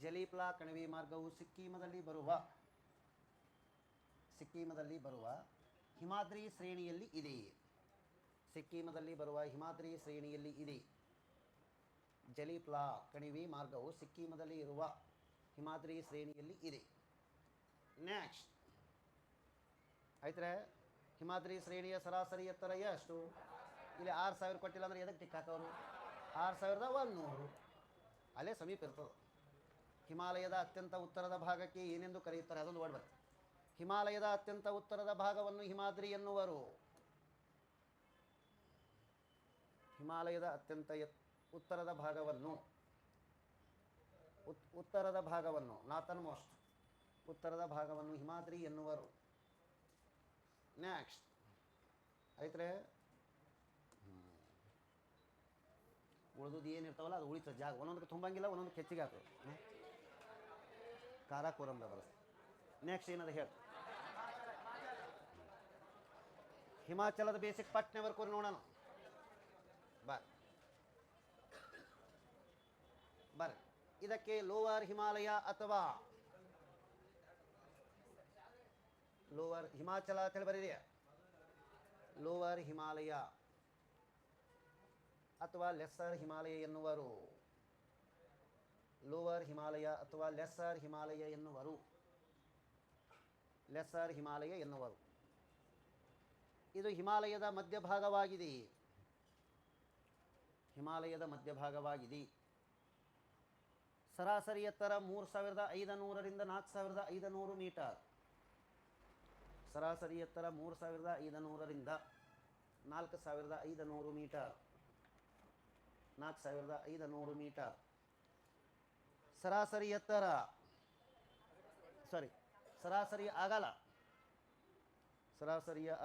ಜಲಿಪ್ಲಾ ಕಣಿವೆ ಮಾರ್ಗವು ಸಿಕ್ಕಿಮದಲ್ಲಿ ಬರುವ ಹಿಮಾದ್ರಿ ಶ್ರೇಣಿಯಲ್ಲಿ ಇದೆ. ಸಿಕ್ಕಿಮದಲ್ಲಿ ಬರುವ ಹಿಮಾದ್ರಿ ಶ್ರೇಣಿಯಲ್ಲಿ ಇದೆ. ಜಲಿಪ್ಲಾ ಕಣಿವೆ ಮಾರ್ಗವು ಸಿಕ್ಕಿಮದಲ್ಲಿ ಇರುವ ಹಿಮಾದ್ರಿ ಶ್ರೇಣಿಯಲ್ಲಿ ಇದೆ. ನೆಕ್ಸ್ಟ್ ಆಯ್ತರೆ. ಹಿಮಾದ್ರಿ ಶ್ರೇಣಿಯ ಸರಾಸರಿ ಎತ್ತರ ಎಷ್ಟು? ಇಲ್ಲಿ 6000 ಕೊಟ್ಟಿಲ್ಲ ಅಂದ್ರೆ ಎದಕ್ಕೆ ಟಿಕ್ ಹಾಕೋರು? 6100 ಅಲ್ಲೇ ಸಮೀಪ ಇರ್ತದೆ. ಹಿಮಾಲಯದ ಅತ್ಯಂತ ಉತ್ತರದ ಭಾಗಕ್ಕೆ ಏನೆಂದು ಕರೆಯುತ್ತಾರೆ? ಅದೊಂದು ವರ್ಡ್ ಬರ್ತದೆ. ಹಿಮಾಲಯದ ಅತ್ಯಂತ ಉತ್ತರದ ಭಾಗವನ್ನು ಹಿಮಾದ್ರಿ ಎನ್ನುವರು. ಹಿಮಾಲಯದ ಅತ್ಯಂತ ಉತ್ತರದ ಭಾಗವನ್ನು ನಾರ್ತನ್ ಮೋಸ್ಟ್ ಉತ್ತರದ ಭಾಗವನ್ನು ಹಿಮಾದ್ರಿ ಎನ್ನುವರು. ನೆಕ್ಸ್ಟ್ ಆಯ್ತ್ರೆ. ಉಳಿದುದು ಏನಿರ್ತಾವಲ್ಲ ಅದು ಉಳಿತದೆ ಜಾಗ. ಒಂದೊಂದಕ್ಕೆ ತುಂಬಂಗಿಲ್ಲ, ಒಂದೊಂದಕ್ಕೆ ಹೆಚ್ಚಿಗೆ ಆಗ್ತದೆ. ಕಾರಾಕೋರಂದ ಬಳಸ್ತೀವಿ. ನೆಕ್ಸ್ಟ್ ಏನದು ಹೇಳಿ. ಹಿಮಾಚಲದ ಬೇಸಿಕ್ ಪಟ್ನೆವರೆಗೂ ನೋಡೋಣ. ಬರ್ ಇದಕ್ಕೆ ಲೋವರ್ ಹಿಮಾಲಯ ಅಥವಾ ಲೋವರ್ ಹಿಮಾಚಲ ಅಂತೇಳಿ ಬರೀರಿಯ. ಲೋವರ್ ಹಿಮಾಲಯ ಅಥವಾ ಲೆಸ್ಸರ್ ಹಿಮಾಲಯ ಎನ್ನುವರು. ಲೋವರ್ ಹಿಮಾಲಯ ಅಥವಾ ಲೆಸ್ಸರ್ ಹಿಮಾಲಯ ಎನ್ನುವರು. ಇದು ಹಿಮಾಲಯದ ಮಧ್ಯಭಾಗವಾಗಿದೆ. ಸರಾಸರಿ ಎತ್ತರ 3500ರಿಂದ 4500 ಮೀಟರ್. ಸರಾಸರಿ ಎತ್ತರ 3500ರಿಂದ 4500 ಮೀಟರ್. 4500 ಮೀಟರ್ ಸರಾಸರಿ ಎತ್ತರ. ಸರಾಸರಿಯ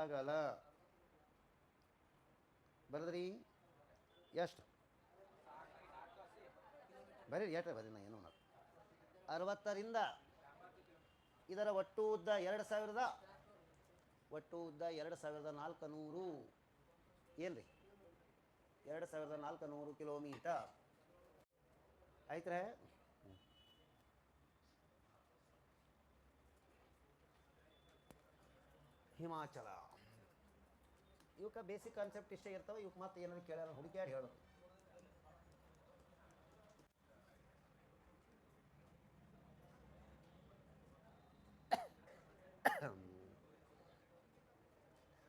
ಅಗಲ ಬರದ್ರಿ ಎಷ್ಟು? ಬರೀ ಬರೀ ನಾ ಏನೋ 60ರಿಂದ ಇದರ ಒಟ್ಟು ಉದ್ದ 2400 ಏನ್ರಿ? 2400 ಕಿಲೋಮೀಟರ್ ಆಯ್ತ್ರೆ. ಹಿಮಾಚಲ ಇವಕ್ಕೆ ಬೇಸಿಕ್ ಕಾನ್ಸೆಪ್ಟ್ ಇಷ್ಟೇ ಇರ್ತವೆ. ಇವಕ್ಕೆ ಮತ್ತೆ ಏನಾದ್ರು ಕೇಳ್ಯಾರ ಹುಡುಕ್ಯಾಡಿ ಹೇಳೋದು.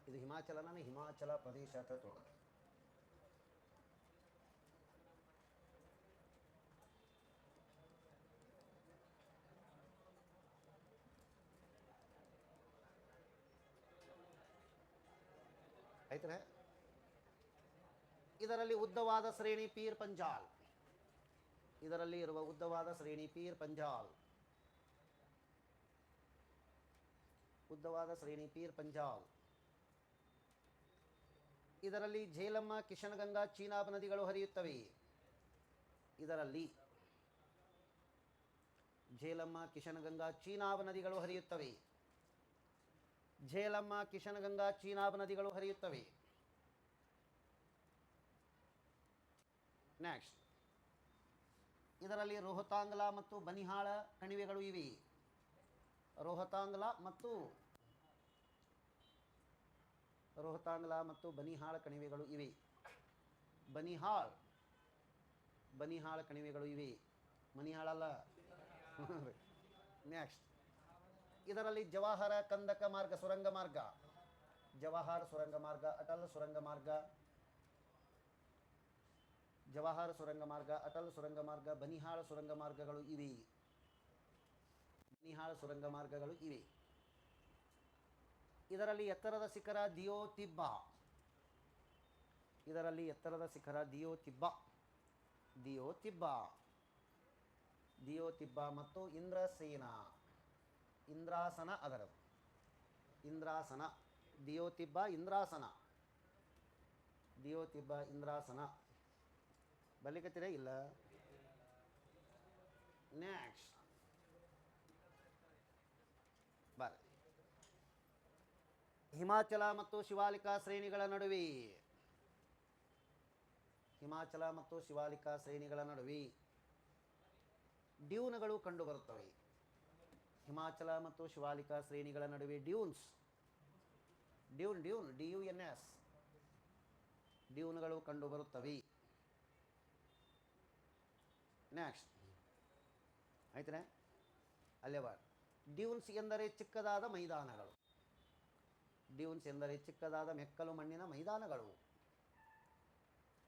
ಇದು ಹಿಮಾಚಲ ಪ್ರದೇಶ ಅಂತ ತೋಡ. ಆಯ್ತರೆ. ಇದರಲ್ಲಿ ಉದ್ದವಾದ ಶ್ರೇಣಿ ಪೀರ್ ಪಂಜಾಲ್. ಇದರಲ್ಲಿ ಇರುವ ಉದ್ದವಾದ ಶ್ರೇಣಿ ಪೀರ್ ಪಂಜಾಲ್. ಇದರಲ್ಲಿ ಝೇಲಮ್ಮ, ಕಿಶನಗಂಗಾ, ಚೀನಾಬ್ ನದಿಗಳು ಹರಿಯುತ್ತವೆ. ಇದರಲ್ಲಿ ಝೇಲಮ್ಮ, ಕಿಶನಗಂಗಾ, ಚೀನಾಬ್ ನದಿಗಳು ಹರಿಯುತ್ತವೆ. ಝೇಲಮ್ಮ, ಕಿಶನಗಂಗಾ, ಚೀನಾಬ್ ನದಿಗಳು ಹರಿಯುತ್ತವೆ. ನೆಕ್ಸ್ಟ್, ಇದರಲ್ಲಿ ರೋಹತಾಂಗ್ಲಾ ಮತ್ತು ಬನಿಹಾಳ ಕಣಿವೆಗಳು ಇವೆ. ರೋಹತಾಂಗ್ಲಾ ಮತ್ತು ಬನಿಹಾಳ ಕಣಿವೆಗಳು ಇವೆ. ಬನಿಹಾಳ ಕಣಿವೆಗಳು ಇವೆ. ಮನಿಹಾಳ ಅಲ್ಲ. ನೆಕ್ಸ್ಟ್, ಇದರಲ್ಲಿ ಜವಾಹರ ಕಂದಕ ಮಾರ್ಗ, ಸುರಂಗ ಮಾರ್ಗ, ಜವಾಹರ್ ಸುರಂಗ ಮಾರ್ಗ, ಅಟಲ್ ಸುರಂಗ ಮಾರ್ಗ, ಜವಾಹರ್ ಸುರಂಗ ಮಾರ್ಗ, ಅಟಲ್ ಸುರಂಗ ಮಾರ್ಗ, ಬನಿಹಾಳ ಸುರಂಗ ಮಾರ್ಗಗಳು ಇವೆ. ಬನಿಹಾಳ ಸುರಂಗ ಮಾರ್ಗಗಳು ಇವೆ. ಇದರಲ್ಲಿ ಎತ್ತರದ ಶಿಖರ ದಿಯೋ ತಿಬ್ಬ. ಇದರಲ್ಲಿ ಎತ್ತರದ ಶಿಖರ ದಿಯೋ ತಿಬ್ಬ, ದಿಯೋ ತಿಬ್ಬ, ದಿಯೋ ತಿಬ್ಬ ಮತ್ತು ಇಂದ್ರಸೇನ, ಇಂದ್ರಾಸನ. ಅದರದು ಇಂದ್ರಾಸನ, ದಿಯೋ ತಿಬ್ಬ, ಇಂದ್ರಾಸನ, ದಿಯೋ ತಿಬ್ಬ, ಇಂದ್ರಾಸನ. ಬಲಿಕತ್ತಿರೇ ಇಲ್ಲ. ನೆಕ್ಸ್ಟ್ ಬಾರ, ಹಿಮಾಚಲ ಮತ್ತು ಶಿವಾಲಿಕಾ ಶ್ರೇಣಿಗಳ ನಡುವೆ, ಹಿಮಾಚಲ ಮತ್ತು ಶಿವಾಲಿಕಾ ಶ್ರೇಣಿಗಳ ನಡುವೆ ಡ್ಯೂನ್ಗಳು ಕಂಡುಬರುತ್ತವೆ. ಹಿಮಾಚಲ ಮತ್ತು ಶಿವಾಲಿಕಾ ಶ್ರೇಣಿಗಳ ನಡುವೆ ಡ್ಯೂನ್ಸ್, DUNS, ಡ್ಯೂನ್ಗಳು ಕಂಡುಬರುತ್ತವೆ. ನೆಕ್ಸ್ಟ್ ಆಯ್ತನೇ, ಅಲ್ಲೇ ಬಾರ. ಡ್ಯೂನ್ಸ್ ಎಂದರೆ ಚಿಕ್ಕದಾದ ಮೈದಾನಗಳು. ಡ್ಯೂನ್ಸ್ ಎಂದರೆ ಚಿಕ್ಕದಾದ ಮೆಕ್ಕಲು ಮಣ್ಣಿನ ಮೈದಾನಗಳು.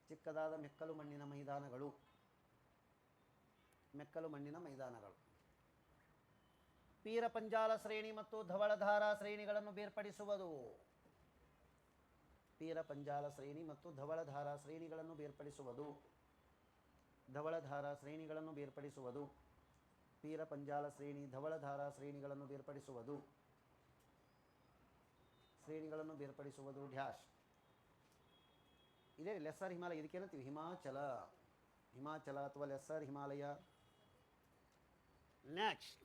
ಚಿಕ್ಕದಾದ ಮೆಕ್ಕಲು ಮಣ್ಣಿನ ಮೈದಾನಗಳು, ಮೆಕ್ಕಲು ಮಣ್ಣಿನ ಮೈದಾನಗಳು. ಪೀರ ಪಂಜಾಲ ಶ್ರೇಣಿ ಮತ್ತು ಧವಳಧಾರಾ ಶ್ರೇಣಿಗಳನ್ನು ಬೇರ್ಪಡಿಸುವುದು. ಪೀರ ಪಂಜಾಲ ಶ್ರೇಣಿ ಮತ್ತು ಧವಳಧಾರಾ ಶ್ರೇಣಿಗಳನ್ನು ಬೇರ್ಪಡಿಸುವುದು. ಧವಳಧಾರಾ ಶ್ರೇಣಿಗಳನ್ನು ಬೇರ್ಪಡಿಸುವುದು. ಪೀರ ಪಂಜಾಲ ಶ್ರೇಣಿ, ಧವಳಧಾರಾ ಶ್ರೇಣಿಗಳನ್ನು ಬೇರ್ಪಡಿಸುವುದು. ಶ್ರೇಣಿಗಳನ್ನು ಬೇರ್ಪಡಿಸುವುದು ಡ್ಯಾಶ್. ಇದೇ ಲೆಸ್ಸರ್ ಹಿಮಾಲಯ. ಇದಕ್ಕೇನಂತೀವಿ? ಹಿಮಾಚಲ, ಹಿಮಾಚಲ ಅಥವಾ ಲೆಸ್ಸರ್ ಹಿಮಾಲಯ. ನೆಕ್ಸ್ಟ್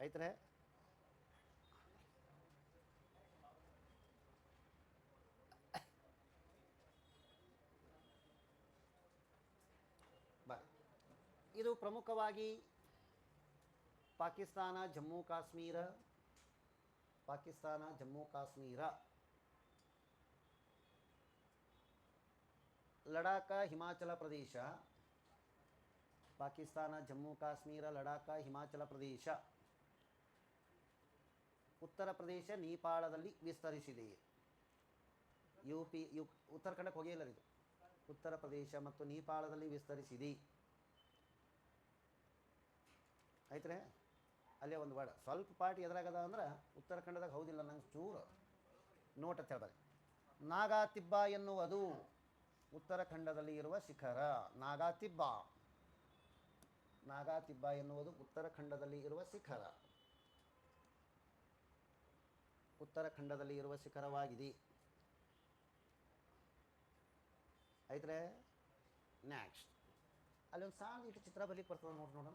ಆಯ್ತರೆ, ಬಾಯ್. ಇದು ಪ್ರಮುಖವಾಗಿ ಪಾಕಿಸ್ತಾನ, ಜಮ್ಮು ಕಾಶ್ಮೀರ, ಪಾಕಿಸ್ತಾನ, ಜಮ್ಮು ಕಾಶ್ಮೀರ, ಲಡಾಖ, ಹಿಮಾಚಲ ಪ್ರದೇಶ, ಪಾಕಿಸ್ತಾನ, ಜಮ್ಮು ಕಾಶ್ಮೀರ, ಲಡಾಖ, ಹಿಮಾಚಲ ಪ್ರದೇಶ, ಉತ್ತರ ಪ್ರದೇಶ ನೇಪಾಳದಲ್ಲಿ ವಿಸ್ತರಿಸಿದೆ. ಉತ್ತರಾಖಂಡಕ್ಕೆ ಹೋಗಿಲ್ಲ ಇದು. ಉತ್ತರ ಪ್ರದೇಶ ಮತ್ತು ನೇಪಾಳದಲ್ಲಿ ವಿಸ್ತರಿಸಿದೆ. ಆಯ್ತರೆ, ಅಲ್ಲೇ ಒಂದು ವರ್ಡ್ ಸ್ವಲ್ಪ ಪಾರ್ಟಿ ಎದುರಾಗದ ಅಂದ್ರೆ ಉತ್ತರಾಖಂಡದಾಗ ಹೌದಿಲ್ಲ ನಂಗೆ ಚೂರು ನೋಟ್ ಅಂತ ಹೇಳ್ಬಾರಿ. ನಾಗಾತಿಬ್ಬ ಎನ್ನುವುದು ಉತ್ತರಾಖಂಡದಲ್ಲಿ ಇರುವ ಶಿಖರ. ನಾಗಾತಿಬ್ಬ, ನಾಗಾತಿಬ್ಬ ಎನ್ನುವುದು ಉತ್ತರಾಖಂಡದಲ್ಲಿ ಇರುವ ಶಿಖರ, ಉತ್ತರಾಖಂಡದಲ್ಲಿ ಇರುವ ಶಿಖರವಾಗಿದೆ. ಆಯ್ತರೆ, ನೆಕ್ಸ್ಟ್ ಅಲ್ಲಿ ಒಂದು ಸಣ್ಣ ಇಟ್ಟು ಚಿತ್ರ ಬರ್ಲಿಕ್ಕೆ ಬರ್ತದೆ ನೋಡೋಣ.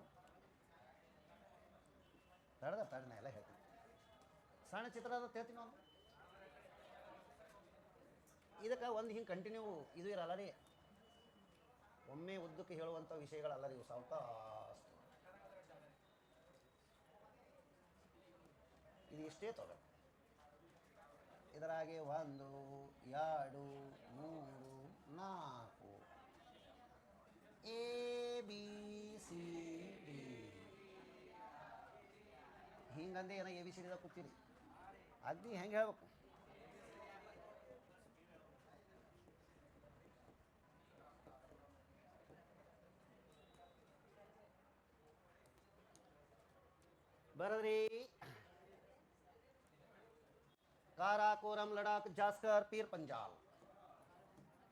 ತಡನ ಎಲ್ಲ ಹೇಳ್ತೀನಿ. ಸಣ್ಣ ಚಿತ್ರ ಅದ ಹೇಳ್ತೀನಿ ನಾನು. ಇದಕ್ಕೆ ಒಂದು ಹಿಂಗೆ ಕಂಟಿನ್ಯೂ ಇದು ಇರಲ್ಲ ರೀ, ಒಮ್ಮೆ ಉದ್ದಕ್ಕೆ ಹೇಳುವಂಥ ವಿಷಯಗಳಲ್ಲ ರೀ ಇವು. ಸಾವಕಾಶ ಇದು ಇಷ್ಟೇ ತೊಗೊಳ್ಳಿ. ಇದರಾಗೆ 1 2 3 4 ABCD ಹಿಂಗಂದೆ ಏನೋ ABCD ಕೂತೀರಿ. ಅಗ್ನಿ ಹೆಂಗೆ ಹೇಳ್ಬೇಕು? ಬರದ್ರಿ. ಕಾರಾಕೋರಂ, ಲಡಾಖ್, ಜಾಸ್ಕರ್, ಪೀರ್ ಪಂಜಾಲ್.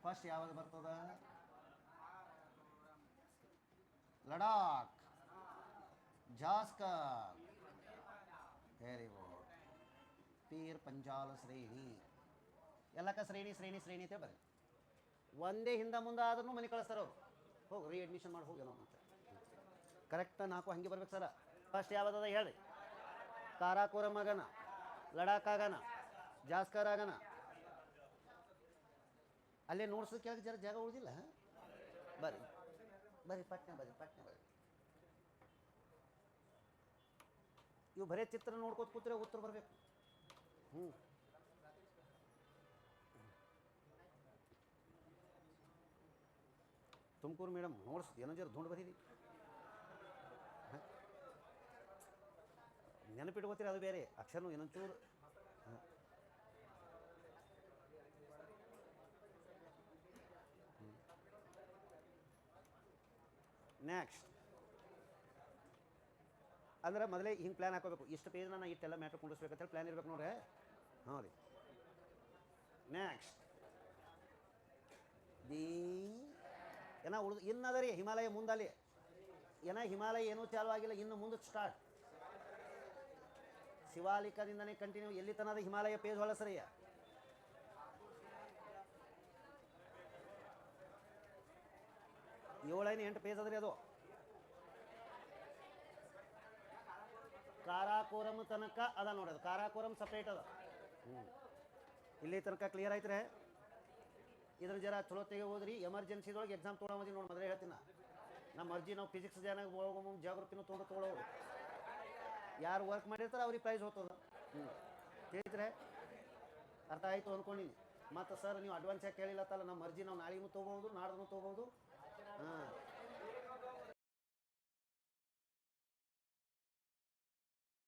ಫಸ್ಟ್ ಯಾವ್ದು ಬರ್ತದ? ಲಡಾಖ್, ಜಾಸ್ಕರ್. Very good. ಪೇರ್ ಪಂಜಾಲ ಶ್ರೇಣಿ ಎಲ್ಲಕ್ಕ ಶ್ರೇಣಿ ಶ್ರೇಣಿ ಶ್ರೇಣಿ ಅಂತ ಬರ್ರಿ. ಒಂದೇ ಹಿಂದೆ ಮುಂದೆ ಆದ್ರೂ ಮನೆ ಕಳಿಸ್ತಾರೆ ಅವರು. ಹೋಗಿ ರೀ ಅಡ್ಮಿಷನ್ ಮಾಡಿ ಹೋಗಿ ಅಂತ ಕರೆಕ್ಟ್ 4 ಹಂಗೆ ಬರ್ಬೇಕು ಸರ. ಫಸ್ಟ್ ಯಾವುದದ ಹೇಳಿ. ಕಾರಾಕೋರಂ ಆಗನ, ಲಡಾಖ್ ಆಗನ, ಜಾಸ್ಕರ್ ಆಗನ. ಅಲ್ಲೇ ನೋಡ್ಸೋದು ಕೆಳಗೆ ಜರ ಜಾಗ ಉಳಿದಿಲ್ಲ. ಬರ್ರಿ ಬರ್ರಿ ಪಟ್ನೆ ಬರ್ರಿ ಪಟ್ನೆ ಬರ್ರಿ. ಇವು ಬರೇ ಚಿತ್ರ ನೋಡ್ಕೋತ ಕೂತ್ರೆ ಉತ್ತರ ಬರಬೇಕು. ತುಮಕೂರು ಮೇಡಮ್ ನೋಡ್ಸ್ ಏನೋ ಜರ ದುಂಡು ಬರೀರಿ. ನೆನಪಿಟ್ಕೋತೀರಿ ಅದು ಬೇರೆ, ಅಕ್ಷರನು ಏನೊಂಚೂರು. ನೆಕ್ಸ್ಟ್ ಅಂದ್ರೆ ಮೊದಲೇ ಹಿಂಗೆ ಪ್ಲ್ಯಾನ್ ಹಾಕೋಬೇಕು. ಇಷ್ಟು ಪೇಜ್ನ ನಾನು ಇಷ್ಟೆಲ್ಲ ಮ್ಯಾಟ್ರ್ ಕುಂಡಿಸ್ಬೇಕಂತೇಳಿ ಪ್ಲ್ಯಾನ್ ಇರ್ಬೇಕು ನೋಡ್ರಿ. ಹಾಂ ರೀ. ನೆಕ್ಸ್ಟ್ ಏನೋ ಉಳಿದು ಇನ್ನದ ರೀ ಹಿಮಾಲಯ ಮುಂದಲ್ಲಿ ಏನೋ ಹಿಮಾಲಯ ಏನೂ ಚಾಲು ಆಗಿಲ್ಲ, ಇನ್ನು ಮುಂದಕ್ಕೆ ಸ್ಟಾರ್ಟ್. ಶಿವಾಲಿಕದಿಂದನೇ ಕಂಟಿನ್ಯೂ ಎಲ್ಲಿ ತನದ ಹಿಮಾಲಯ ಪೇಜ್ ಹೊಳಸ್ರಿ. 7-8 ಪೇಜ್ ಅದ್ರಿ ಅದು. ಕಾರಾಕೋರಂ ತನಕ ಅದ ನೋಡಿ, ಅದು ಕಾರಾಕೋರಂ ಸಪ್ರೇಟ್ ಅದ. ಇಲ್ಲಿ ತನಕ ಕ್ಲಿಯರ್ ಆಯ್ತು ರೀ. ಇದ್ರ ಜರ ಚಲೋ ತೆಗೆ ಹೋದ್ರಿ. ಎಮರ್ಜೆನ್ಸಿದೊಳಗೆ ಎಕ್ಸಾಮ್ ತೊಗೊಳೋದಿ ನೋಡಿ, ಮೊದಲೇ ಹೇಳ್ತೀನಿ ನಮ್ಮ ಅರ್ಜಿ. ನಾವು ಫಿಸಿಕ್ಸ್ ಜಾಗ್ರಫಿನೂ ತೊಗೊಳೋರು. ಯಾರು ವರ್ಕ್ ಮಾಡಿರ್ತಾರೆ ಅವ್ರಿಗೆ ಪ್ರೈಸ್ ಹೋಗ್ತದೆ. ತಿಳಿತ್ರೆ ಅರ್ಥ ಆಯಿತು ಅಂದ್ಕೊಂಡಿನಿ. ಮತ್ತು ಸರ್ ನೀವು ಅಡ್ವಾನ್ಸ್ ಯಾಕೆ ಕೇಳಿಲ್ಲತ್ತಲ್ಲ, ನಮ್ಮ ಅರ್ಜಿ ನಾವು ನಾಳೆಗೂ ತೊಗೋಬೋದು, ನಾಡ್ದು ತೊಗೋಬೋದು. ಹಾಂ